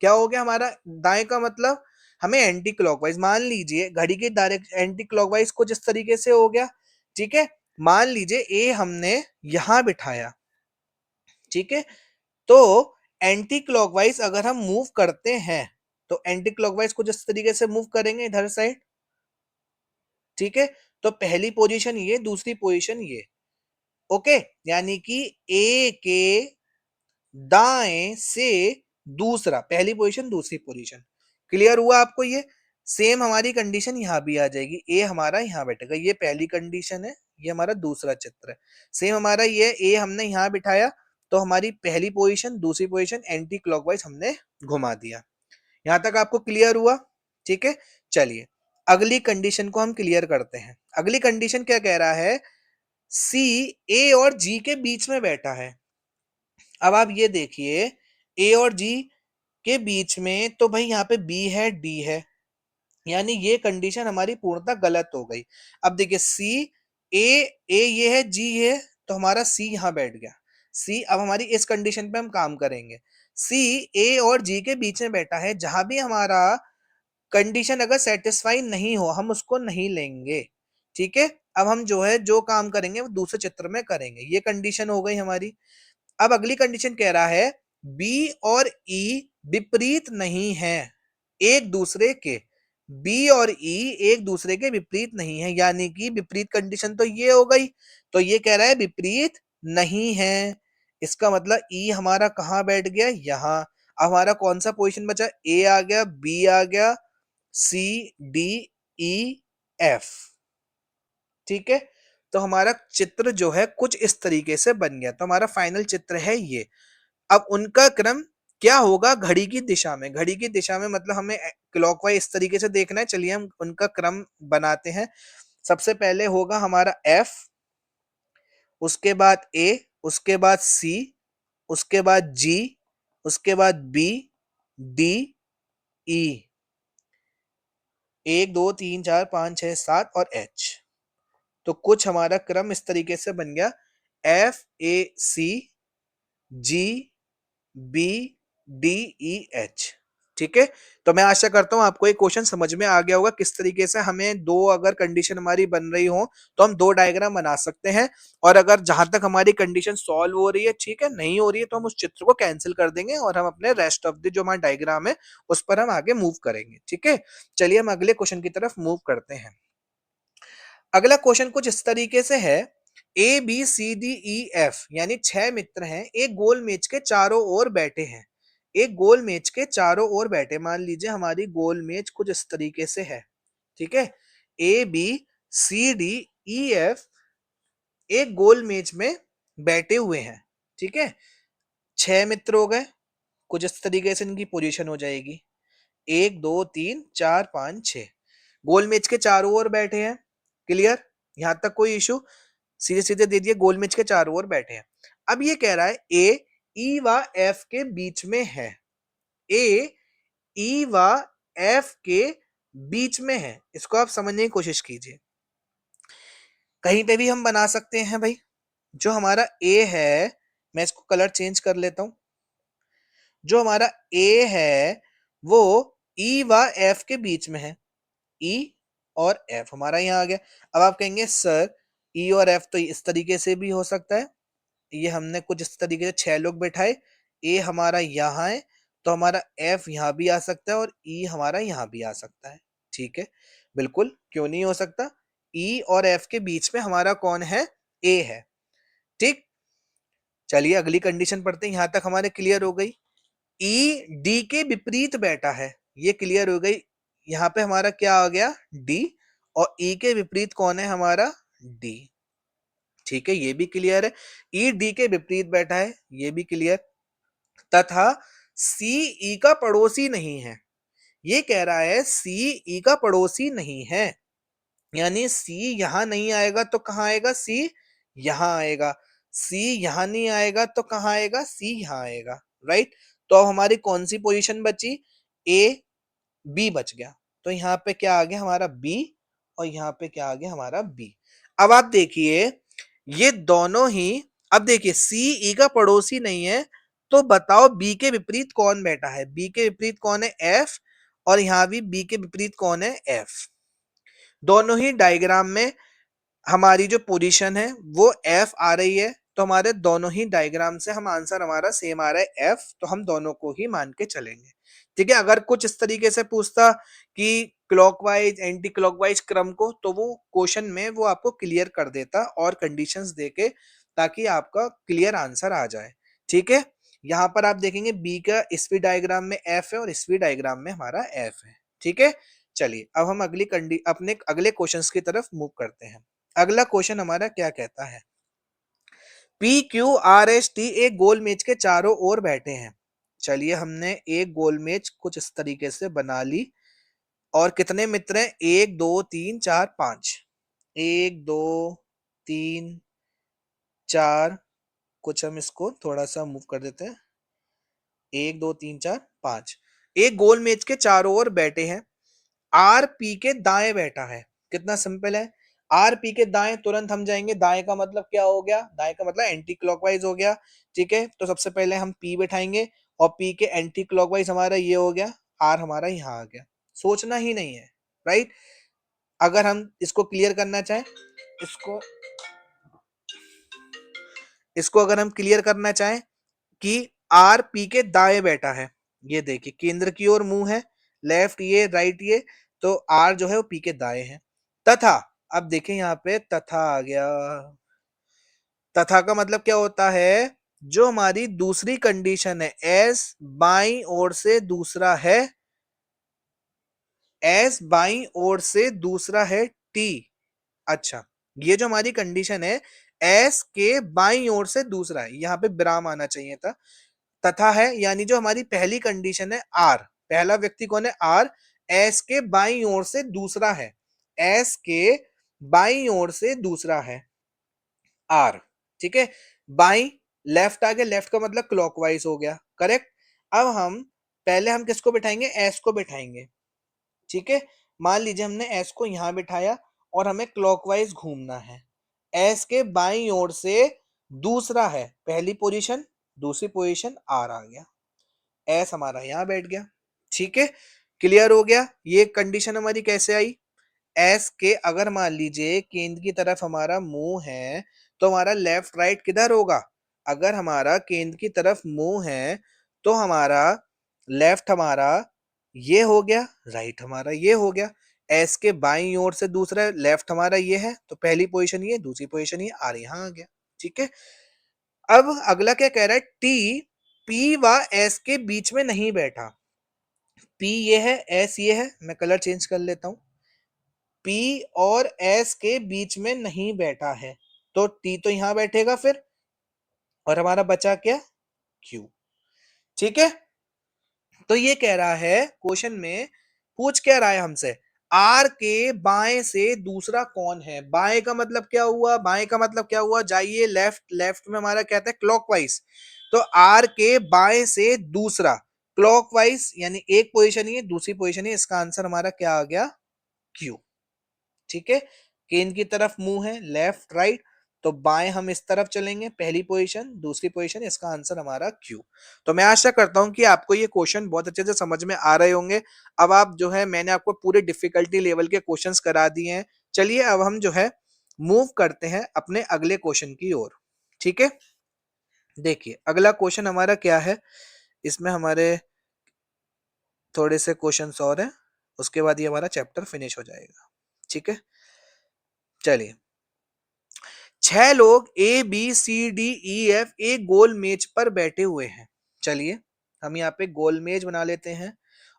A: क्या हो गया हमारा दाएं का मतलब, हमें एंटी क्लॉकवाइज। मान लीजिए घड़ी के डायरेक्ट एंटी क्लॉकवाइज कुछ इस तरीके से हो गया, ठीक है। मान लीजिए ए हमने यहां बिठाया, ठीक है। तो एंटी क्लॉकवाइज अगर हम मूव करते हैं तो एंटी क्लॉकवाइज कुछ इस तरीके से मूव करेंगे इधर साइड, ठीक है। तो पहली पोजीशन ये, दूसरी पोजीशन ये, ओके। यानी कि ए के दाएं से दूसरा, पहली पोजीशन दूसरी पोजीशन। क्लियर हुआ आपको ये। सेम हमारी कंडीशन यहां भी आ जाएगी, ए हमारा यहां बैठेगा, ये पहली कंडीशन है, ये हमारा दूसरा चित्र है। सेम हमारा ये ए हमने यहां बिठाया, तो हमारी पहली पोजीशन दूसरी पोजीशन एंटी क्लॉकवाइज हमने घुमा दिया। यहां तक आपको क्लियर हुआ, ठीक है। चलिए अगली कंडीशन को हम क्लियर करते हैं। अगली कंडीशन क्या कह रहा है, सी ए और जी के बीच में बैठा है। अब आप ये देखिए, ए और जी के बीच में तो भाई यहाँ पे बी है, डी है, यानी ये कंडीशन हमारी पूर्णतः गलत हो गई। अब देखिए सी, ए, ए ये है, जी है, तो हमारा सी यहाँ बैठ गया। सी, अब हमारी इस कंडीशन पे हम काम करेंगे। सी ए और जी के बीच में बैठा है, जहां भी हमारा कंडीशन अगर सेटिस्फाई नहीं हो हम उसको नहीं लेंगे, ठीक है। अब हम जो है जो काम करेंगे वो दूसरे चित्र में करेंगे। ये कंडीशन हो गई हमारी। अब अगली कंडीशन कह रहा है बी और ई विपरीत नहीं है एक दूसरे के। बी और ई एक दूसरे के विपरीत नहीं है, यानी कि विपरीत कंडीशन तो ये हो गई। तो ये कह रहा है विपरीत नहीं है। इसका मतलब ई हमारा कहाँ बैठ गया, यहाँ। अब हमारा कौन सा पोजीशन बचा, ए आ गया, बी आ गया, सी, डी, ई, एफ, ठीक है। तो हमारा चित्र जो है कुछ इस तरीके से बन गया। तो हमारा फाइनल चित्र है ये। अब उनका क्रम क्या होगा, घड़ी की दिशा में। घड़ी की दिशा में मतलब हमें क्लॉकवाइज इस तरीके से देखना है। चलिए हम उनका क्रम बनाते हैं। सबसे पहले होगा हमारा एफ, उसके बाद ए, उसके बाद सी, उसके बाद जी, उसके बाद बी, डी, ई, एक दो तीन चार पाँच छह सात और एच। तो कुछ हमारा क्रम इस तरीके से बन गया, F A C G B D E H, ठीक है। तो मैं आशा करता हूं आपको एक क्वेश्चन समझ में आ गया होगा किस तरीके से हमें दो, अगर कंडीशन हमारी बन रही हो तो हम दो डायग्राम बना सकते हैं। और अगर जहां तक हमारी कंडीशन सॉल्व हो रही है, ठीक है, नहीं हो रही है, तो हम उस चित्र को कैंसिल कर देंगे और हम अपने रेस्ट ऑफ द जो हमारा डायग्राम है उस पर हम आगे मूव करेंगे, ठीक है। चलिए हम अगले क्वेश्चन की तरफ मूव करते हैं। अगला क्वेश्चन कुछ इस तरीके से है, A B C D E F यानी 6 मित्र हैं, एक गोल मेज के चारों ओर बैठे हैं। एक गोल मेज के चारों ओर बैठे, मान लीजिए हमारी गोल मेज कुछ इस तरीके से है, ठीक है। A B C D E F एक गोल मेज में बैठे हुए हैं, ठीक है। 6 मित्र हो गए, कुछ इस तरीके से इनकी पोजीशन हो जाएगी, 1 2 3 4 5 6 गोल मेज के चारों ओर बैठे हैं। क्लियर, यहां तक कोई इशू? सीधे सीधे दे दिए, गोल मेज के चारों ओर बैठे हैं। अब ये कह रहा है ए ई व एफ के बीच में है, ए ई व एफ के बीच में है। इसको आप समझने की कोशिश कीजिए, कहीं पे भी हम बना सकते हैं भाई। जो हमारा ए है, मैं इसको कलर चेंज कर लेता हूं। जो हमारा ए है वो ई व एफ के बीच में है, ई और एफ हमारा यहाँ आ गया। अब आप कहेंगे सर ई और एफ तो इस तरीके से भी हो सकता है, ये हमने कुछ इस तरीके से 6 लोग बैठाए, ए हमारा यहाँ है तो हमारा एफ यहाँ भी आ सकता है और ई हमारा यहाँ भी आ सकता है, ठीक है। बिल्कुल, क्यों नहीं हो सकता। ई और एफ के बीच में हमारा कौन है? ए है, ठीक। चलिए अगली कंडीशन पढ़ते हैं, यहां तक हमारे क्लियर हो गई। ई डी के विपरीत बैठा है, ये क्लियर हो गई। यहाँ पे हमारा क्या आ गया? डी, और ई के विपरीत कौन है? हमारा डी, ठीक है, ये भी क्लियर है। ई डी के विपरीत बैठा है, ये भी क्लियर। तथा सी ई का पड़ोसी नहीं है, ये कह रहा है सी ई का पड़ोसी नहीं है, यानी सी यहां नहीं आएगा तो कहां आएगा? सी यहां आएगा। सी यहां नहीं आएगा तो कहां आएगा? सी यहां आएगा, राइट। तो अब हमारी कौन सी पोजीशन बची? ए बी बच गया, तो यहाँ पे क्या आ गया? हमारा बी, और यहाँ पे क्या आ गया? हमारा बी। अब आप देखिए ये दोनों ही, अब देखिए सी ई का पड़ोसी नहीं है, तो बताओ बी के विपरीत कौन बैठा है? बी के विपरीत कौन है? एफ, और यहाँ भी बी के विपरीत कौन है? एफ। दोनों ही डायग्राम में हमारी जो पोजीशन है वो एफ आ रही है, तो हमारे दोनों ही डायग्राम से हम आंसर हमारा सेम आ रहा है एफ, तो हम दोनों को ही मान के चलेंगे, ठीक है। अगर कुछ इस तरीके से पूछता कि क्लॉकवाइज एंटी क्लॉकवाइज क्रम को, तो वो क्वेश्चन में वो आपको क्लियर कर देता और कंडीशंस देके, ताकि आपका क्लियर आंसर आ जाए, ठीक है। यहाँ पर आप देखेंगे बी का इसवी डायग्राम में एफ है और इसवी डायग्राम में हमारा एफ है, ठीक है। चलिए अब हम अपने अगले क्वेश्चंस की तरफ मूव करते हैं। अगला क्वेश्चन हमारा क्या कहता है? P Q R S T एक गोल मेज के चारों ओर बैठे हैं। चलिए हमने एक गोल मेज कुछ इस तरीके से बना ली, और कितने मित्र हैं? 1 2 3 4 5, 1 2 3 4, कुछ हम इसको थोड़ा सा मूव कर देते हैं, 1 2 3 4 5। एक गोल मेज के चारों ओर बैठे हैं, आर पी के दाएं बैठा है। कितना सिंपल है, आर पी के दाएं, तुरंत हम जाएंगे, दाएं का मतलब क्या हो गया? दाएं का मतलब एंटी क्लॉकवाइज हो गया, ठीक है। तो सबसे पहले हम पी बैठाएंगे, और पी के एंटी क्लॉकवाइज हमारा ये हो गया, आर हमारा यहाँ आ गया। सोचना ही नहीं है, राइट। अगर हम इसको क्लियर करना चाहें, इसको इसको अगर हम क्लियर करना चाहें कि आर पी के दाएं बैठा है, ये देखिए केंद्र की ओर मुंह है, लेफ्ट ये राइट ये, तो आर जो है वो पी के दाएं है। तथा, अब देखें यहाँ पे तथा आ गया। तथा का मतलब क्या होता है? जो हमारी दूसरी कंडीशन है, एस बाई ओर से दूसरा है, एस बाई ओर से दूसरा है टी। अच्छा, ये जो हमारी कंडीशन है, एस के बाई ओर से दूसरा है, यहाँ पे विराम आना चाहिए था, तथा है, यानी जो हमारी पहली कंडीशन है आर, पहला व्यक्ति कौन है? आर, एस के बाई ओर से दूसरा है, एस के बाई ओर से दूसरा है आर, ठीक है। बाई लेफ्ट आ गया, लेफ्ट का मतलब क्लॉकवाइज हो गया, करेक्ट। अब हम पहले हम किसको बिठाएंगे? एस को बिठाएंगे, ठीक है। मान लीजिए हमने एस को यहां बिठाया और हमें क्लॉकवाइज घूमना है, एस के बाईं ओर से दूसरा है, पहली पोजीशन, दूसरी पोजीशन आर आ गया, एस हमारा यहां बैठ गया, ठीक है। क्लियर हो गया। ये कंडीशन हमारी कैसे आई? एस के अगर मान लीजिए केंद्र की तरफ हमारा मुंह है, तो हमारा लेफ्ट राइट किधर होगा? अगर हमारा केंद्र की तरफ मुंह है, तो हमारा लेफ्ट हमारा ये हो गया, राइट हमारा ये हो गया। एस के बाईं ओर से दूसरा लेफ्ट हमारा ये है, तो पहली पोजीशन ये, दूसरी पोजीशन ये, आर यहाँ आ गया। ठीक है, अब अगला क्या कह रहा है, टी पी व एस के बीच में नहीं बैठा। पी ये है, एस ये है, मैं कलर चेंज कर लेता हूं। पी और एस के बीच में नहीं बैठा है, तो टी तो यहां बैठेगा फिर, और हमारा बचा क्या, क्यू। ठीक है, तो ये कह रहा है क्वेश्चन में, पूछ क्या रहा है हमसे, आर के बाएं से दूसरा कौन है। बाएं का मतलब क्या हुआ, बाएं का मतलब क्या हुआ, जाइए लेफ्ट, लेफ्ट में हमारा कहता है क्लॉकवाइज, तो आर के बाएं से दूसरा क्लॉकवाइज, यानी एक पोजीशन ही है, दूसरी पोजीशन है, इसका आंसर हमारा क्या आ गया, क्यू। ठीक है, केंद्र की तरफ मुंह है, लेफ्ट राइट, तो बाएं हम इस तरफ चलेंगे, पहली पोजीशन, दूसरी पोजीशन, इसका आंसर हमारा क्यू। तो मैं आशा करता हूं कि आपको ये क्वेश्चन बहुत अच्छे से समझ में आ रहे होंगे। अब आप जो है, मैंने आपको पूरे डिफिकल्टी लेवल के क्वेश्चंस करा दिए हैं। चलिए अब हम जो है मूव करते हैं अपने अगले क्वेश्चन की ओर। ठीक है, देखिए अगला क्वेश्चन हमारा क्या है, इसमें हमारे थोड़े से क्वेश्चंस और हैं, उसके बाद ये हमारा चैप्टर फिनिश हो जाएगा। ठीक है, चलिए, 6 लोग A B C D E F एक गोल मेज पर बैठे हुए हैं। चलिए हम यहाँ पे गोल मेज बना लेते हैं,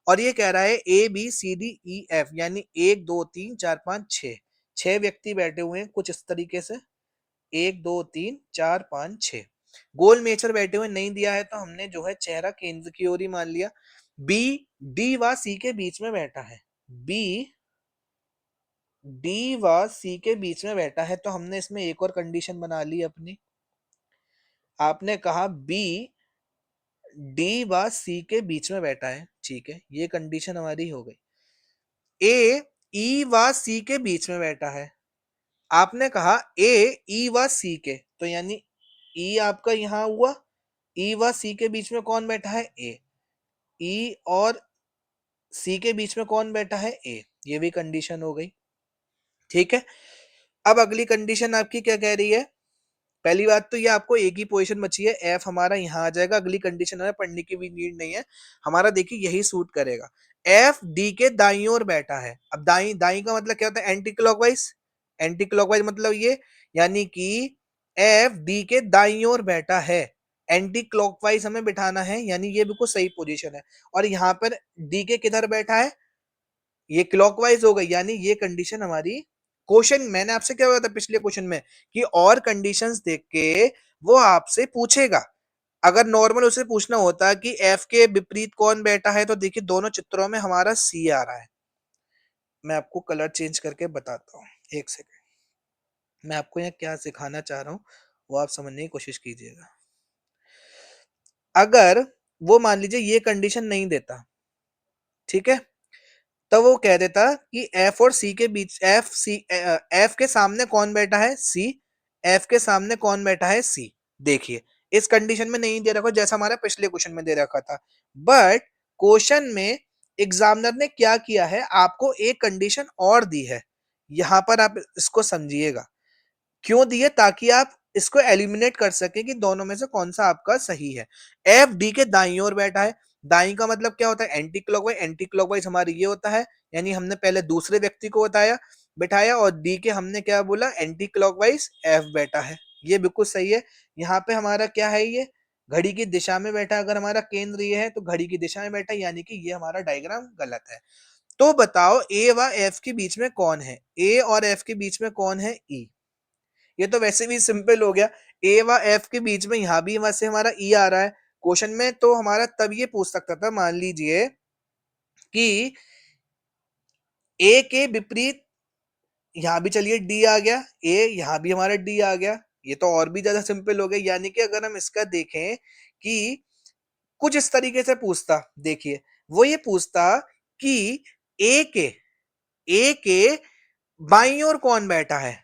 A: और ये कह रहा है A B C D E F, यानी 1 2 3 4 5 6, 6 व्यक्ति बैठे हुए हैं कुछ इस तरीके से, 1 2 3 4 5 6 गोल मेज पर बैठे हुए, नहीं दिया है तो हमने जो है चेहरा केंद्र की ओर ही मान लिया। बी डी व सी के बीच में बैठा है, बी डी व सी के बीच में बैठा है, तो हमने इसमें एक और कंडीशन बना ली अपनी। आपने कहा बी डी व सी के बीच में बैठा है, ठीक है, ये कंडीशन हमारी हो गई। ए ई व सी के बीच में बैठा है, आपने कहा ए ई व सी के, तो यानी ई आपका यहां हुआ, ई व सी के बीच में कौन बैठा है, ए। ई और सी के बीच में कौन बैठा है, ए, ये भी कंडीशन हो गई। ठीक है, अब अगली कंडीशन आपकी क्या कह रही है, पहली बात तो ये आपको एक ही पोजीशन बची है, एफ हमारा यहाँ आ जाएगा, अगली कंडीशन हमें पढ़ने की भी नीड नहीं है, हमारा देखिए यही सूट करेगा। एफ डी के दाईं ओर बैठा है, अब दाई दाई का मतलब क्या होता है, एंटी क्लॉकवाइज, एंटी क्लॉकवाइज मतलब ये, यानी कि एफ डी के दाईं ओर बैठा है, एंटी क्लॉकवाइज हमें बिठाना है, यानी ये बिल्कुल सही पोजीशन है। और यहाँ पर डी के किधर बैठा है, ये क्लॉकवाइज हो गई, यानी ये कंडीशन हमारी, क्वेश्चन मैंने आपसे क्या बोला था पिछले क्वेश्चन में, कि और कंडीशंस देख के वो आपसे पूछेगा। अगर नॉर्मल उसे पूछना होता कि एफ के विपरीत कौन बैठा है, तो देखिए दोनों चित्रों में हमारा सी आ रहा है। मैं आपको कलर चेंज करके बताता हूँ, एक सेकेंड, मैं आपको यहाँ क्या सिखाना चाह रहा हूँ वो आप समझने की कोशिश कीजिएगा। अगर वो मान लीजिए ये कंडीशन नहीं देता, ठीक है, तो वो कह देता कि एफ और सी के बीच, एफ के सामने कौन बैठा है, सी, एफ के सामने कौन बैठा है, सी। देखिए इस कंडीशन में नहीं दे रखा, जैसा हमारा पिछले क्वेश्चन में दे रखा था, बट क्वेश्चन में एग्जामिनर ने क्या किया है, आपको एक कंडीशन और दी है, यहां पर आप इसको समझिएगा, क्यों दी है, ताकि आप इसको एलिमिनेट कर सके कि दोनों में से कौन सा आपका सही है। एफ डी के दाईं ओर बैठा है, दाईं का मतलब क्या होता है, एंटी क्लॉकवाइज, एंटी क्लॉकवाइज हमारी ये होता है, यानी हमने पहले दूसरे व्यक्ति को बताया बिठाया, और डी के हमने क्या बोला, एंटी क्लॉकवाइज एफ बैठा है, ये बिल्कुल सही है। यहाँ पे हमारा क्या है, ये घड़ी की दिशा में बैठा, अगर हमारा केंद्र ये है तो घड़ी की दिशा में बैठा, यानी कि ये हमारा डायग्राम गलत है। तो बताओ ए व एफ के बीच में कौन है, ए और एफ के बीच में कौन है, ई। ये तो वैसे भी सिंपल हो गया, ए व एफ के बीच में यहाँ भी वैसे हमारा ई आ रहा है क्वेश्चन में, तो हमारा तब ये पूछ सकता था, मान लीजिए कि ए के विपरीत, यहाँ भी चलिए डी आ गया, ए यहाँ भी हमारा डी आ गया, ये तो और भी ज्यादा सिंपल हो गया। यानी कि अगर हम इसका देखें कि कुछ इस तरीके से पूछता, देखिए वो ये पूछता कि ए के ए के बाईं ओर कौन बैठा है,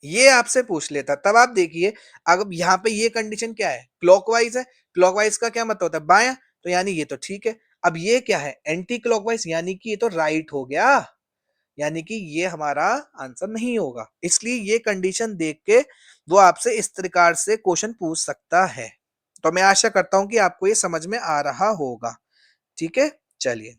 A: ये आपसे पूछ लेता, तब आप देखिए, अगर यहाँ पे ये कंडीशन क्या है, क्लॉकवाइज है, क्लॉकवाइज का क्या मतलब होता है, बायां, तो यानी ये तो ठीक है। अब ये क्या है, एंटी क्लॉकवाइज, यानी कि ये तो राइट हो गया, यानी कि ये हमारा आंसर नहीं होगा, इसलिए ये कंडीशन देख के वो आपसे इस प्रकार से क्वेश्चन पूछ सकता है। तो मैं आशा करता हूं कि आपको ये समझ में आ रहा होगा। ठीक है, चलिए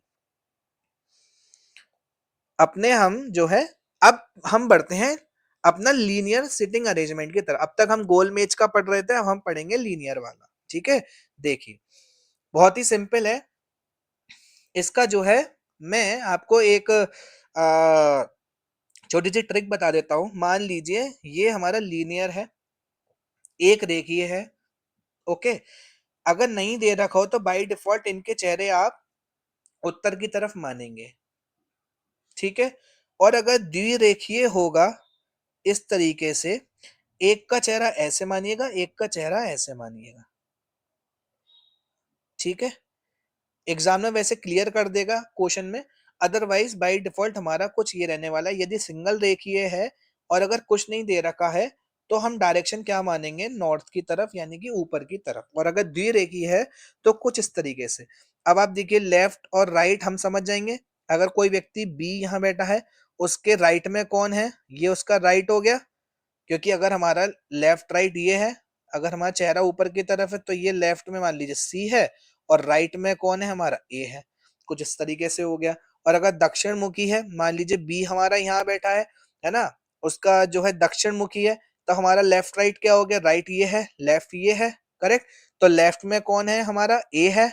A: अपने हम जो है, अब हम बढ़ते हैं अपना लीनियर सिटिंग अरेंजमेंट की तरफ। अब तक हम गोल मेज का पढ़ रहे थे, अब हम पढ़ेंगे लीनियर वाला। ठीक है, देखिए बहुत ही सिंपल है। इसका जो है, मैं आपको एक छोटी सी ट्रिक बता देता हूँ। मान लीजिए ये हमारा लीनियर है, एक रेखीय है। ओके, अगर नहीं दे रखा हो तो बाय डिफॉल्ट इनके चेहरे आप उत्तर की तरफ मानेंगे। ठीक है, और अगर द्विरेखीय होगा इस तरीके से, एक का चेहरा ऐसे मानिएगा, एक का चेहरा ऐसे मानिएगा। ठीक है, एग्जाम में वैसे क्लियर कर देगा क्वेश्चन में। अदरवाइज बाय डिफॉल्ट हमारा कुछ ये रहने वाला है, यदि सिंगल रेखीय है और अगर कुछ नहीं दे रखा है तो हम डायरेक्शन क्या मानेंगे, नॉर्थ की तरफ यानी कि ऊपर की तरफ। और अगर द्विरेखीय है तो कुछ इस तरीके से। अब आप देखिए लेफ्ट और राइट हम समझ जाएंगे। अगर कोई व्यक्ति बी यहाँ बैठा है, उसके राइट में कौन है, ये उसका राइट हो गया। क्योंकि अगर हमारा लेफ्ट राइट ये है, अगर हमारा चेहरा ऊपर की तरफ है तो ये लेफ्ट में मान लीजिए सी है, और राइट में कौन है हमारा, ए है। कुछ इस तरीके से हो गया। और अगर दक्षिण मुखी है, मान लीजिए बी हमारा यहाँ बैठा है ना, उसका जो है दक्षिण मुखी है, तो हमारा लेफ्ट राइट क्या हो गया, राइट ये है, लेफ्ट ये है। करेक्ट, तो लेफ्ट में कौन है हमारा, ए है।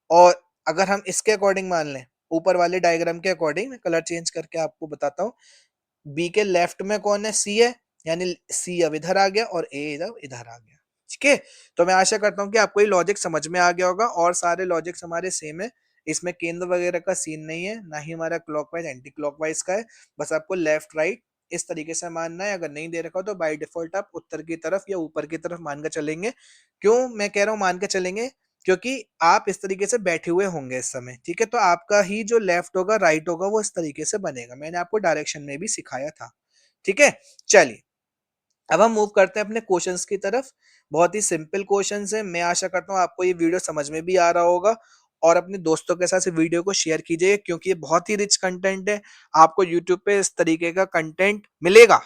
A: और अगर हम इसके अकॉर्डिंग मान लें, ऊपर वाले डायग्राम के अकॉर्डिंग, मैं कलर चेंज करके आपको बताता हूँ। बी के लेफ्ट में कौन है, सी है, यानी सी अब इधर आ गया और ए इधर इधर आ गया। ठीक है, तो मैं आशा करता हूँ कि आपको ये लॉजिक समझ में आ गया होगा, और सारे लॉजिक्स हमारे सेम है। इसमें केंद्र वगैरह का सीन नहीं है, ना ही हमारा क्लॉकवाइज एंटी क्लॉकवाइज का है। बस आपको लेफ्ट राइट इस तरीके से मानना है। अगर नहीं दे रखा हो तो बाय डिफॉल्ट आप उत्तर की तरफ या ऊपर की तरफ मान के चलेंगे। क्यों मैं कह रहा हूँ मान के चलेंगे, क्योंकि आप इस तरीके से बैठे हुए होंगे इस समय। ठीक है, तो आपका ही जो लेफ्ट होगा राइट होगा वो इस तरीके से बनेगा। मैंने आपको डायरेक्शन में भी सिखाया था। ठीक है, चलिए अब हम मूव करते हैं अपने क्वेश्चंस की तरफ। बहुत ही सिंपल क्वेश्चंस है। मैं आशा करता हूँ आपको ये वीडियो समझ में भी आ रहा होगा, और अपने दोस्तों के साथ इस वीडियो को शेयर कीजिए, क्योंकि ये बहुत ही रिच कंटेंट है। आपको यूट्यूब पे इस तरीके का कंटेंट मिलेगा,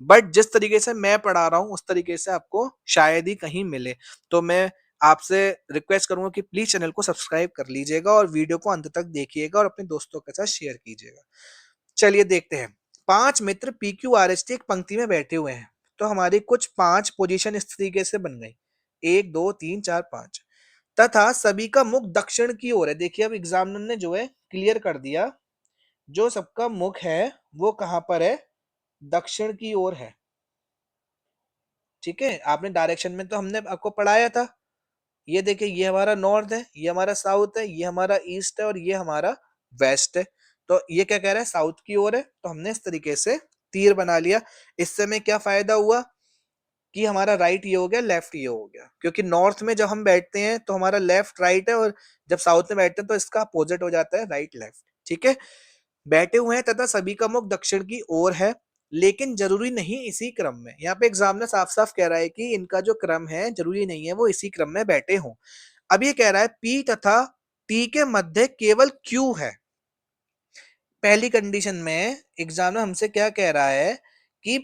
A: बट जिस तरीके से मैं पढ़ा रहा हूँ उस तरीके से आपको शायद ही कहीं मिले। तो मैं आपसे रिक्वेस्ट करूंगा कि प्लीज चैनल को सब्सक्राइब कर लीजिएगा और वीडियो को अंत तक देखिएगा और अपने दोस्तों के साथ शेयर कीजिएगा। चलिए देखते हैं। 5 मित्र PQRST एक पंक्ति में बैठे हुए हैं। तो हमारी कुछ 5 पोजीशन इस तरीके से बन गई, 1 2 3 4 5, तथा सभी का मुख दक्षिण की ओर है। देखिए अब एग्जामिनर ने जो है क्लियर कर दिया, जो सबका मुख है वो कहां पर है, दक्षिण की ओर है। ठीक है, आपने डायरेक्शन में तो हमने आपको पढ़ाया था। ये देखिए, ये हमारा नॉर्थ है, ये हमारा साउथ है, ये हमारा ईस्ट है और ये हमारा वेस्ट है। तो ये क्या कह रहा है, साउथ की ओर है, तो हमने इस तरीके से तीर बना लिया। इससे में क्या फायदा हुआ कि हमारा राइट ये हो गया, लेफ्ट ये हो गया। क्योंकि नॉर्थ में जब हम बैठते हैं तो हमारा लेफ्ट राइट है, और जब साउथ में बैठते हैं तो इसका अपोजिट हो जाता है, राइट लेफ्ट। ठीक है, बैठे हुए हैं तथा सभी का मुख दक्षिण की ओर है, लेकिन जरूरी नहीं इसी क्रम में। यहाँ पे एग्जामिनर साफ साफ कह रहा है कि इनका जो क्रम है जरूरी नहीं है वो इसी क्रम में बैठे हों। अब ये कह रहा है पी तथा टी के मध्य केवल क्यू है। पहली कंडीशन में एग्जामिनर हमसे क्या कह रहा है कि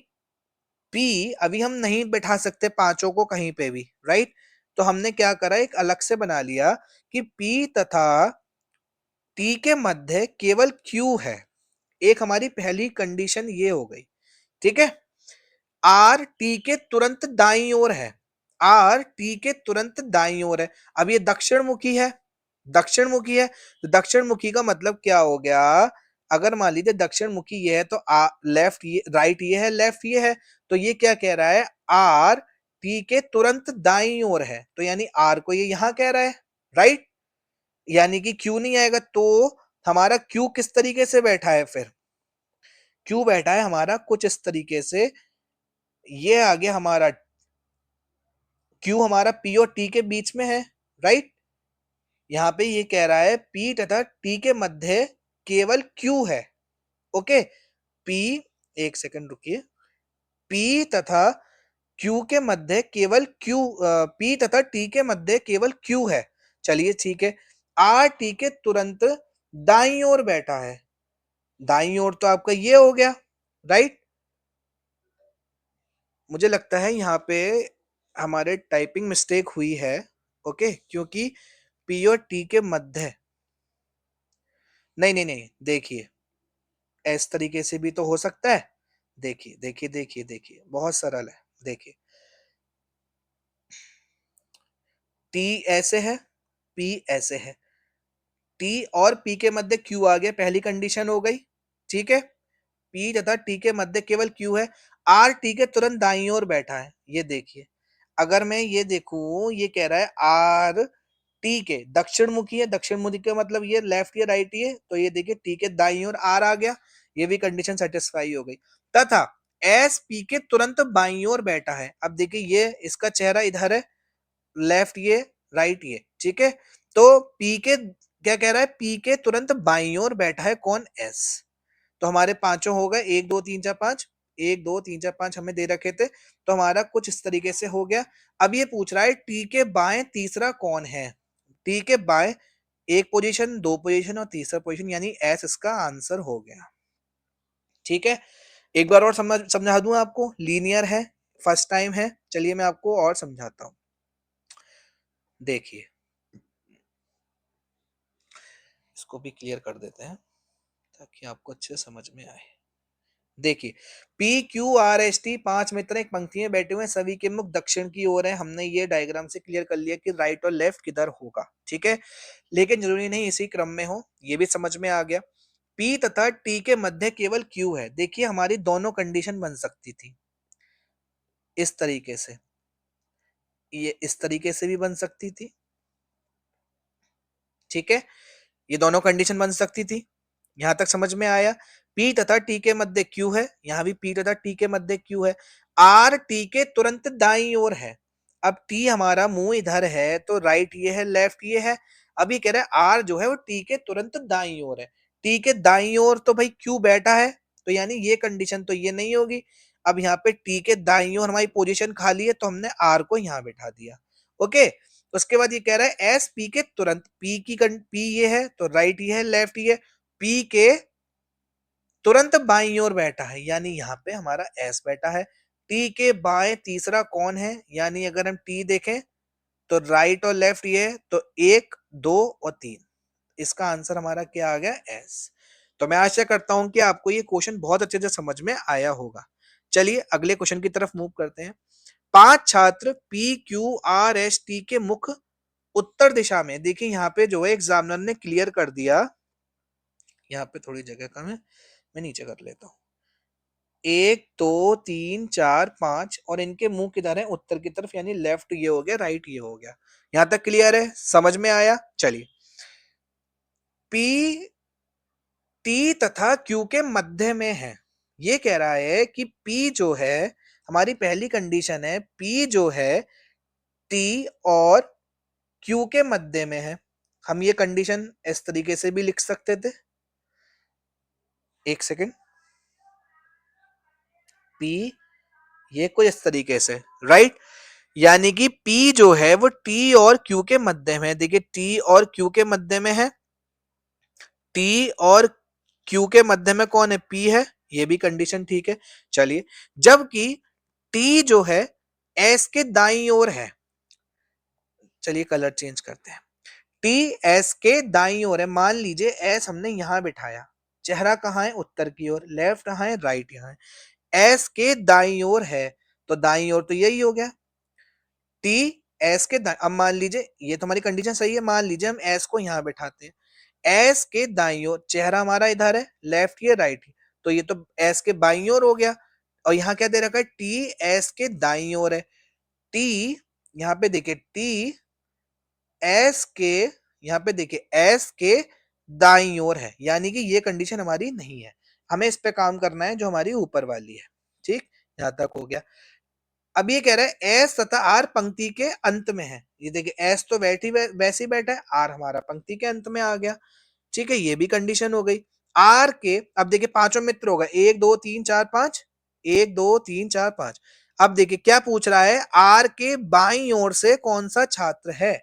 A: पी अभी हम नहीं बैठा सकते पांचों को कहीं पे भी, राइट। तो हमने क्या करा, एक अलग से बना लिया कि पी तथा टी के मध्य केवल क्यू है। एक हमारी पहली कंडीशन ये हो गई। ठीक है, आर टी के तुरंत दाईं ओर है, आर टी के तुरंत दाईं ओर है। अब ये दक्षिण मुखी है, दक्षिण मुखी है, तो दक्षिण मुखी का मतलब क्या हो गया, अगर मान लीजिए दक्षिण मुखी ये है तो लेफ्ट ये, राइट ये है, लेफ्ट ये है। तो ये क्या कह रहा है, आर टी के तुरंत दाईं ओर है, तो यानी आर को ये यहां कह रहा है, राइट। यानी कि क्यू नहीं आएगा, तो हमारा क्यू किस तरीके से बैठा है फिर, क्यू बैठा है हमारा कुछ इस तरीके से। ये आ गया हमारा क्यू, हमारा पी और टी के बीच में है, राइट। यहाँ पे ये कह रहा है पी तथा टी के मध्य केवल क्यू है। ओके, पी, एक सेकंड रुकिए, पी तथा क्यू के मध्य केवल क्यू, पी तथा टी के मध्य केवल क्यू है। चलिए ठीक है, आर टी के तुरंत दाईं ओर बैठा है, दाईं ओर तो आपका ये हो गया, राइट। मुझे लगता है यहाँ पे हमारे टाइपिंग मिस्टेक हुई है। ओके, क्योंकि पी और टी के मध्य, नहीं नहीं नहीं, देखिए इस तरीके से भी तो हो सकता है। देखिए, देखिए, देखिए, देखिए, बहुत सरल है। देखिए, टी ऐसे है, पी ऐसे है। टी और पी के मध्य क्यू आ गया, पहली कंडीशन हो गई। ठीक है? पी तथा टी के मध्य केवल क्यू है। आर टी के तुरंत दाईं ओर बैठा है। ये देखिए, अगर मैं ये देखूं, ये कह रहा है आर टी के दक्षिण मुखी है। दक्षिण मुखी का मतलब ये लेफ्ट या राइट है। तो ये देखिए, टी के दाईं ओर आर आ गया। ये भी कंडीशन सेटिस्फाई हो गई। तथा एस पी के तुरंत बाईं ओर बैठा है। अब देखिए, ये इसका चेहरा इधर है, लेफ्ट ये, राइट ये। ठीक है? तो पी के क्या कह रहा है, पी के तुरंत बाईं ओर बैठा है कौन, एस। तो हमारे पांचों हो गए, 1 2 3 4 5। 1 2 3 4 5 हमें दे रखे थे, तो हमारा कुछ इस तरीके से हो गया। अब ये पूछ रहा है टी के बाएं तीसरा कौन है। टी के बाएं एक पोजीशन, दो पोजीशन और तीसरा पोजीशन, यानी एस इसका आंसर हो गया। ठीक है? एक बार और समझा दूं आपको, लीनियर है, फर्स्ट टाइम है। चलिए मैं आपको और समझाता हूं। देखिए, इसको भी क्लियर कर देते हैं ताकि आपको अच्छे समझ में आए। देखिए, P Q R S T पांच मित्र एक पंक्ति में बैठे हुए हैं, सभी के मुख दक्षिण की ओर है। हमने ये डायग्राम से क्लियर कर लिया कि राइट और लेफ्ट किधर होगा। ठीक है? लेकिन जरूरी नहीं इसी क्रम में हो, ये भी समझ में आ गया। पी तथा टी के मध्य केवल क्यू है। देखिए, हमारी दोनों कंडीशन बन सकती थी इस तरीके से, ये इस तरीके से भी बन सकती थी। ठीक है? ये दोनों कंडीशन बन सकती थी। यहां तक समझ में आया। पी तथा टी के मध्य क्यू है, यहां भी पी तथा टी के मध्य क्यू है। आर टी के तुरंत दाईं ओर है। अब टी हमारा मुंह इधर है, तो राइट ये है, लेफ्ट ये है। अब ये कह रहा है आर जो है वो टी के तुरंत दाईं ओर है। टी के दाईं ओर तो भाई क्यू बैठा है, तो यानी ये कंडीशन तो ये नहीं होगी। अब यहाँ पे टी के दाईं ओर हमारी पोजीशन खाली है, तो हमने आर को यहाँ बैठा दिया। ओके? उसके बाद ये कह रहा है एस पी के तुरंत, पी ये है तो राइट ये है, लेफ्ट ये। पी के तुरंत बाईं ओर बैठा है, यानी यहाँ पे हमारा एस बैठा है। टी के बाएं तीसरा कौन है, यानी अगर हम टी देखें तो राइट और लेफ्ट ये है, तो 1 2 और 3। इसका आंसर हमारा क्या आ गया, एस। तो मैं आशा करता हूं कि आपको ये क्वेश्चन बहुत अच्छे से समझ में आया होगा। चलिए अगले क्वेश्चन की तरफ मूव करते हैं। पांच छात्र P Q R S T के मुख उत्तर दिशा में, देखिए यहाँ पे जो है एग्जामिनर ने क्लियर कर दिया। यहाँ पे थोड़ी जगह कम है, मैं नीचे कर लेता हूँ। 1 2 3 4 5 और इनके मुंह किधर है, उत्तर की तरफ, यानी लेफ्ट ये हो गया, राइट ये हो गया। यहां तक क्लियर है, समझ में आया। चलिए, पी टी तथा क्यू के मध्य में है। ये कह रहा है कि पी जो है, हमारी पहली कंडीशन है, पी जो है टी और क्यू के मध्य में है। हम ये कंडीशन इस तरीके से भी लिख सकते थे। एक सेकेंड, पी ये कुछ इस तरीके से, राइट। यानी कि P जो है वो T और Q के मध्य में है। देखिए, T और Q के मध्य में है। T और Q के मध्य में कौन है, P है। ये भी कंडीशन ठीक है। चलिए, जबकि T जो है S के दाईं ओर है। चलिए कलर चेंज करते हैं। T S के दाईं ओर है। मान लीजिए S हमने यहां बिठाया, चेहरा कहाँ है, उत्तर की ओर, लेफ्ट कहाँ है, राइट यहाँ है। S के दाईं ओर है, तो दाईं ओर तो यही हो गया। टी एस के अब मान लीजिए, ये तो हमारी कंडीशन सही है। मान लीजिए हम एस को यहां बैठाते हैं। एस के दाईं ओर, चेहरा हमारा इधर है, लेफ्ट ये, राइट, तो ये तो एस के बाईं ओर हो गया। और यहाँ क्या दे रखा है, टी एस के दाईं ओर है। टी यहाँ पे देखिए, टी एस के, यहाँ पे देखिए एस के दाईं ओर है, यानी कि ये कंडीशन हमारी नहीं है। हमें इस पे काम करना है जो हमारी ऊपर वाली है। ठीक, यहां तक हो गया। अब ये कह रहा है एस तथा आर पंक्ति के अंत में है। ये देखिए, एस तो वैसे ही बैठा है, आर हमारा पंक्ति के अंत में आ गया। ठीक है, ये भी कंडीशन हो गई। आर के, अब देखिए पांचों मित्र हो गए, 1 2 3 4 5, 1 2 3 4 5। अब देखिए क्या पूछ रहा है, आर के बाईं ओर से कौन सा छात्र है।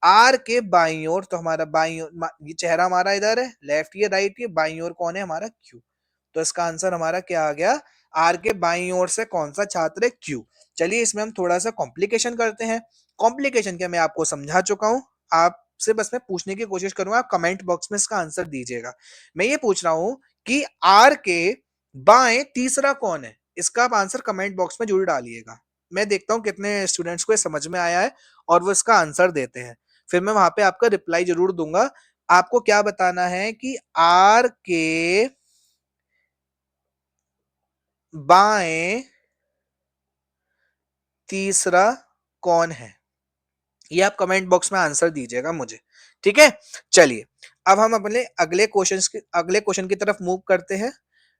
A: आर के बाईं ओर, तो हमारा बाईं ओर, ये चेहरा हमारा इधर है, लेफ्ट ये, राइट ये, बाईं ओर कौन है हमारा, क्यू। तो इसका आंसर हमारा क्या आ गया, आर के बाईं ओर से कौन सा छात्र है, क्यू। चलिए इसमें हम थोड़ा सा कॉम्प्लिकेशन करते हैं। कॉम्प्लिकेशन क्या मैं आपको समझा चुका हूं, आपसे बस मैं पूछने की कोशिश करूंगा, आप कमेंट बॉक्स में इसका आंसर दीजिएगा। मैं ये पूछ रहा हूं कि आर के बाएं तीसरा कौन है? इसका आप आंसर कमेंट बॉक्स में जरूर डालिएगा। मैं देखता हूँ कितने स्टूडेंट्स को ये समझ में आया है और वो इसका आंसर देते हैं। फिर मैं वहां पे आपका रिप्लाई जरूर दूंगा। आपको क्या बताना है कि आर के बाएं तीसरा कौन है? ये आप कमेंट बॉक्स में आंसर दीजिएगा मुझे। ठीक है, चलिए अब हम अपने अगले क्वेश्चन की तरफ मूव करते हैं।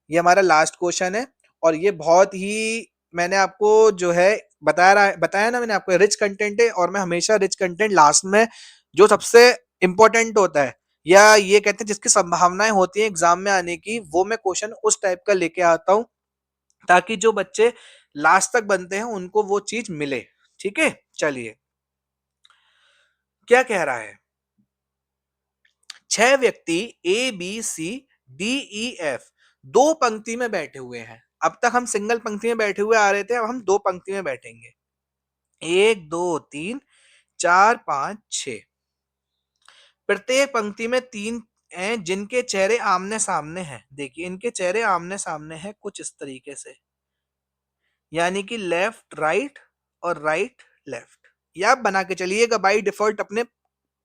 A: ये हमारा लास्ट क्वेश्चन है और ये बहुत ही, मैंने आपको जो है बताया ना मैंने आपको, रिच कंटेंट है और मैं हमेशा रिच कंटेंट लास्ट में, जो सबसे इंपॉर्टेंट होता है या ये कहते हैं जिसकी संभावनाएं होती है एग्जाम में आने की, वो मैं क्वेश्चन उस टाइप का लेके आता हूं ताकि जो बच्चे लास्ट तक बनते हैं उनको वो चीज मिले। ठीक है, चलिए क्या कह रहा है। 6 व्यक्ति A B C D E F दो पंक्ति में बैठे हुए हैं। अब तक हम सिंगल पंक्ति में बैठे हुए आ रहे थे, अब हम दो पंक्ति में बैठेंगे। 1 2 3 4 5 6। प्रत्येक पंक्ति में 3 हैं जिनके चेहरे आमने सामने हैं। देखिए इनके चेहरे आमने सामने हैं कुछ इस तरीके से, यानी कि लेफ्ट राइट और राइट लेफ्ट। या आप बना के चलिएगा बाई डिफॉल्ट अपने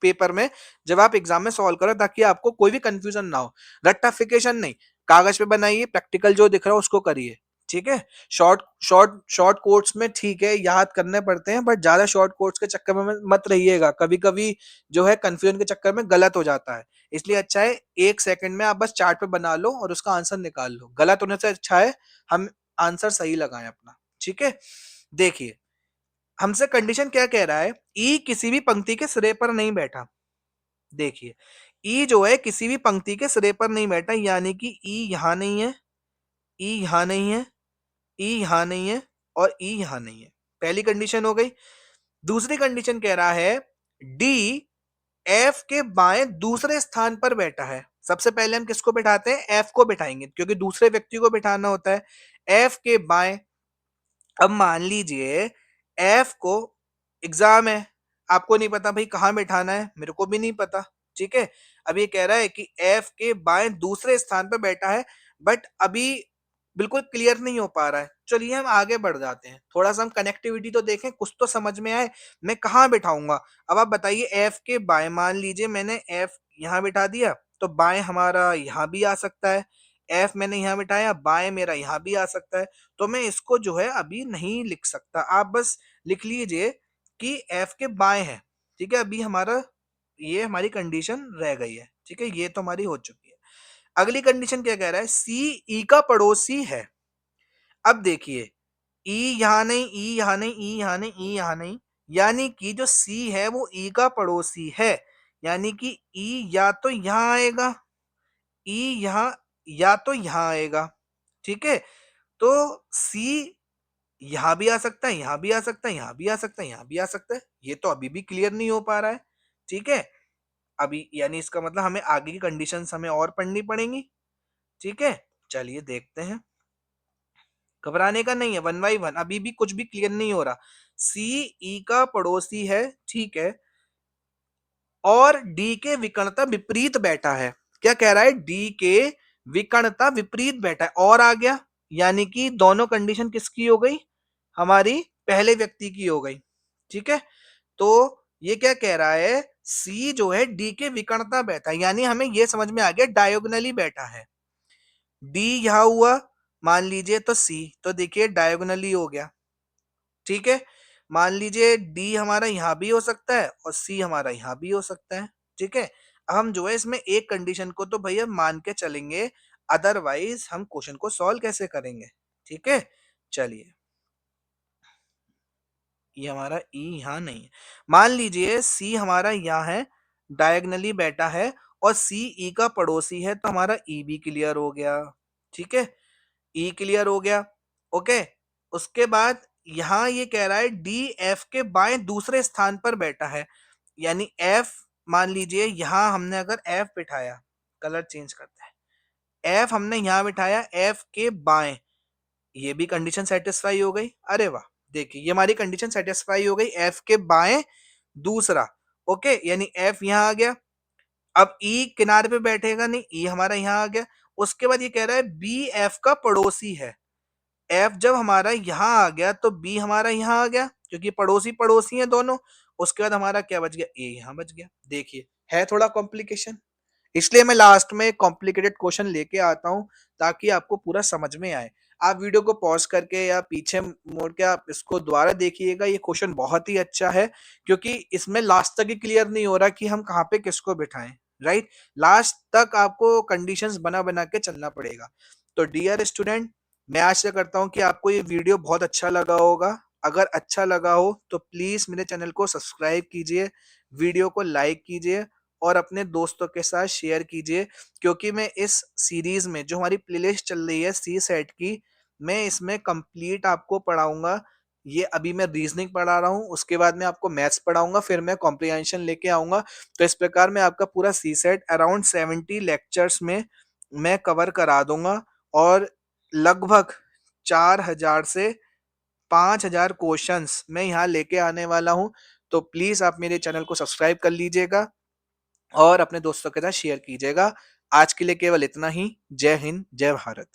A: पेपर में जब आप एग्जाम में सॉल्व करो, ताकि आपको कोई भी कंफ्यूजन ना हो। रट्टाफिकेशन नहीं, कागज पे बनाइए, प्रैक्टिकल जो दिख रहा है उसको करिए। ठीक है, शॉर्ट शॉर्ट शॉर्ट कोट्स में ठीक है याद करने पड़ते हैं, बट ज्यादा शॉर्ट कोट्स के चक्कर में मत रहिएगा, कभी कभी जो है कंफ्यूजन के चक्कर में गलत हो जाता है। इसलिए अच्छा है 1 सेकंड में आप बस चार्ट पे बना लो और उसका आंसर निकाल लो। गलत होने से अच्छा है हम आंसर सही लगाएं अपना। ठीक है, देखिए हमसे कंडीशन क्या कह रहा है, ई किसी भी पंक्ति के सिरे पर नहीं बैठा। देखिए ई जो है किसी भी पंक्ति के सिरे पर नहीं बैठा, यानी कि ई यहां नहीं है, ई यहां नहीं है, ई यहां नहीं है और ई यहां नहीं है। पहली कंडीशन हो गई। दूसरी कंडीशन कह रहा है डी एफ के बाएं दूसरे स्थान पर बैठा है। सबसे पहले हम किसको बिठाते हैं, एफ को बिठाएंगे क्योंकि दूसरे व्यक्ति को बिठाना होता है। एफ के बाएं, अब मान लीजिए एफ को एग्जाम है, आपको नहीं पता भाई कहाँ बैठाना है, मेरे को भी नहीं पता। ठीक है, अब ये कह रहा है कि एफ के बाएं दूसरे स्थान पर बैठा है, बट अभी बिल्कुल क्लियर नहीं हो पा रहा है। चलिए हम आगे बढ़ जाते हैं, थोड़ा सा हम कनेक्टिविटी तो देखें, कुछ तो समझ में आए। मैं कहाँ बैठाऊंगा, अब आप बताइए। एफ के बाएं, मान लीजिए मैंने एफ यहाँ बिठा दिया तो बाएं हमारा यहाँ भी आ सकता है। एफ मैंने यहाँ बिठाया, बाएं मेरा यहाँ भी आ सकता है। तो मैं इसको जो है अभी नहीं लिख सकता, आप बस लिख लीजिए कि एफ के बाएं है। ठीक है, अभी हमारा ये हमारी कंडीशन रह गई है। ठीक है, ये तो हमारी हो चुकी है। अगली कंडीशन क्या कह रहा है, सी ई का पड़ोसी है। अब देखिए ई यहाँ नहीं, ई यहाँ नहीं, ई यहाँ नहीं, ई यहाँ नहीं, यानी कि जो सी है वो ई का पड़ोसी है, यानी कि ई या तो यहाँ आएगा, ई यहाँ, या तो यहाँ आएगा। ठीक है, तो सी यहाँ भी आ सकता है, यहाँ भी आ सकता है, यहाँ भी आ सकता है, यहाँ भी आ सकता है। ये तो अभी भी क्लियर नहीं हो पा रहा है। ठीक है, अभी यानी इसका मतलब हमें आगे की कंडीशंस हमें और पढ़नी पड़ेंगी। ठीक है, चलिए देखते हैं। घबराने का नहीं है, वन बाई वन, अभी भी कुछ भी क्लियर नहीं हो रहा। सी ई का पड़ोसी है, ठीक है, और डी के विकर्णता विपरीत बैठा है। क्या कह रहा है, डी के विकर्णता विपरीत बैठा है और आ गया, यानी कि दोनों कंडीशन किसकी हो गई, हमारी पहले व्यक्ति की हो गई। ठीक है, तो ये क्या कह रहा है, सी जो है डी के विकर्णता बैठा है, यानी हमें यह समझ में आ गया डायगोनली बैठा है। डी यहां हुआ मान लीजिए, तो सी तो देखिए डायगोनली हो गया। ठीक है, मान लीजिए डी हमारा यहां भी हो सकता है और सी हमारा यहां भी हो सकता है। ठीक है, अब हम जो है इसमें एक कंडीशन को तो भैया मान के चलेंगे, अदरवाइज हम क्वेश्चन को सॉल्व कैसे करेंगे। ठीक है, चलिए ये हमारा ई यहाँ नहीं है, मान लीजिए सी हमारा यहाँ है, डायगनली बैठा है और सी ई का पड़ोसी है, तो हमारा ई भी क्लियर हो गया। ठीक है, ई क्लियर हो गया। ओके, उसके बाद यहाँ ये कह रहा है डी एफ के बाएं दूसरे स्थान पर बैठा है, यानी एफ, मान लीजिए यहाँ हमने अगर एफ बिठाया, कलर चेंज करते हैं, एफ हमने यहाँ बिठाया एफ के बाएं, ये भी कंडीशन सेटिस्फाई हो गई। अरे वाह, देखिए ये हमारी कंडीशन सेटिस्फाई हो गई, एफ के बाएं दूसरा। ओके, यानी एफ यहां आ गया। अब ई किनारे पे बैठेगा नहीं, ई हमारा यहाँ आ गया। उसके बाद ये कह रहा है बी एफ का पड़ोसी है। एफ जब हमारा यहाँ आ गया तो बी हमारा यहाँ आ गया, क्योंकि पड़ोसी पड़ोसी हैं दोनों। उसके बाद हमारा क्या बच गया, ए यहाँ बच गया। देखिए है थोड़ा कॉम्प्लिकेशन, इसलिए मैं लास्ट में कॉम्प्लिकेटेड क्वेश्चन लेके आता हूँ ताकि आपको पूरा समझ में आए। आप वीडियो को पॉज करके या पीछे मोड़ के आप इसको दोबारा देखिएगा। ये क्वेश्चन बहुत ही अच्छा है, क्योंकि इसमें लास्ट तक ही क्लियर नहीं हो रहा कि हम कहाँ पे किसको बिठाएं। राइट, लास्ट तक आपको कंडीशंस बना बना के चलना पड़ेगा। तो डियर स्टूडेंट, मैं आशा करता हूँ कि आपको ये वीडियो बहुत अच्छा लगा होगा। अगर अच्छा लगा हो तो प्लीज मेरे चैनल को सब्सक्राइब कीजिए, वीडियो को लाइक कीजिए और अपने दोस्तों के साथ शेयर कीजिए, क्योंकि मैं इस सीरीज में जो हमारी प्लेलिस्ट चल रही है सी सेट की, मैं इसमें कंप्लीट आपको पढ़ाऊंगा। ये अभी मैं रीजनिंग पढ़ा रहा हूँ, उसके बाद मैं आपको मैथ्स पढ़ाऊंगा, फिर मैं कॉम्प्रिहेंशन लेके आऊंगा। तो इस प्रकार मैं आपका पूरा सी सेट अराउंड 70 लेक्चर्स में मैं कवर करा दूंगा। और लगभग 4000 से 5000 क्वेश्चंस मैं यहाँ लेके आने वाला हूँ। तो प्लीज आप मेरे चैनल को सब्सक्राइब कर लीजिएगा और अपने दोस्तों के साथ शेयर कीजिएगा। आज के लिए केवल इतना ही। जय हिंद, जय भारत।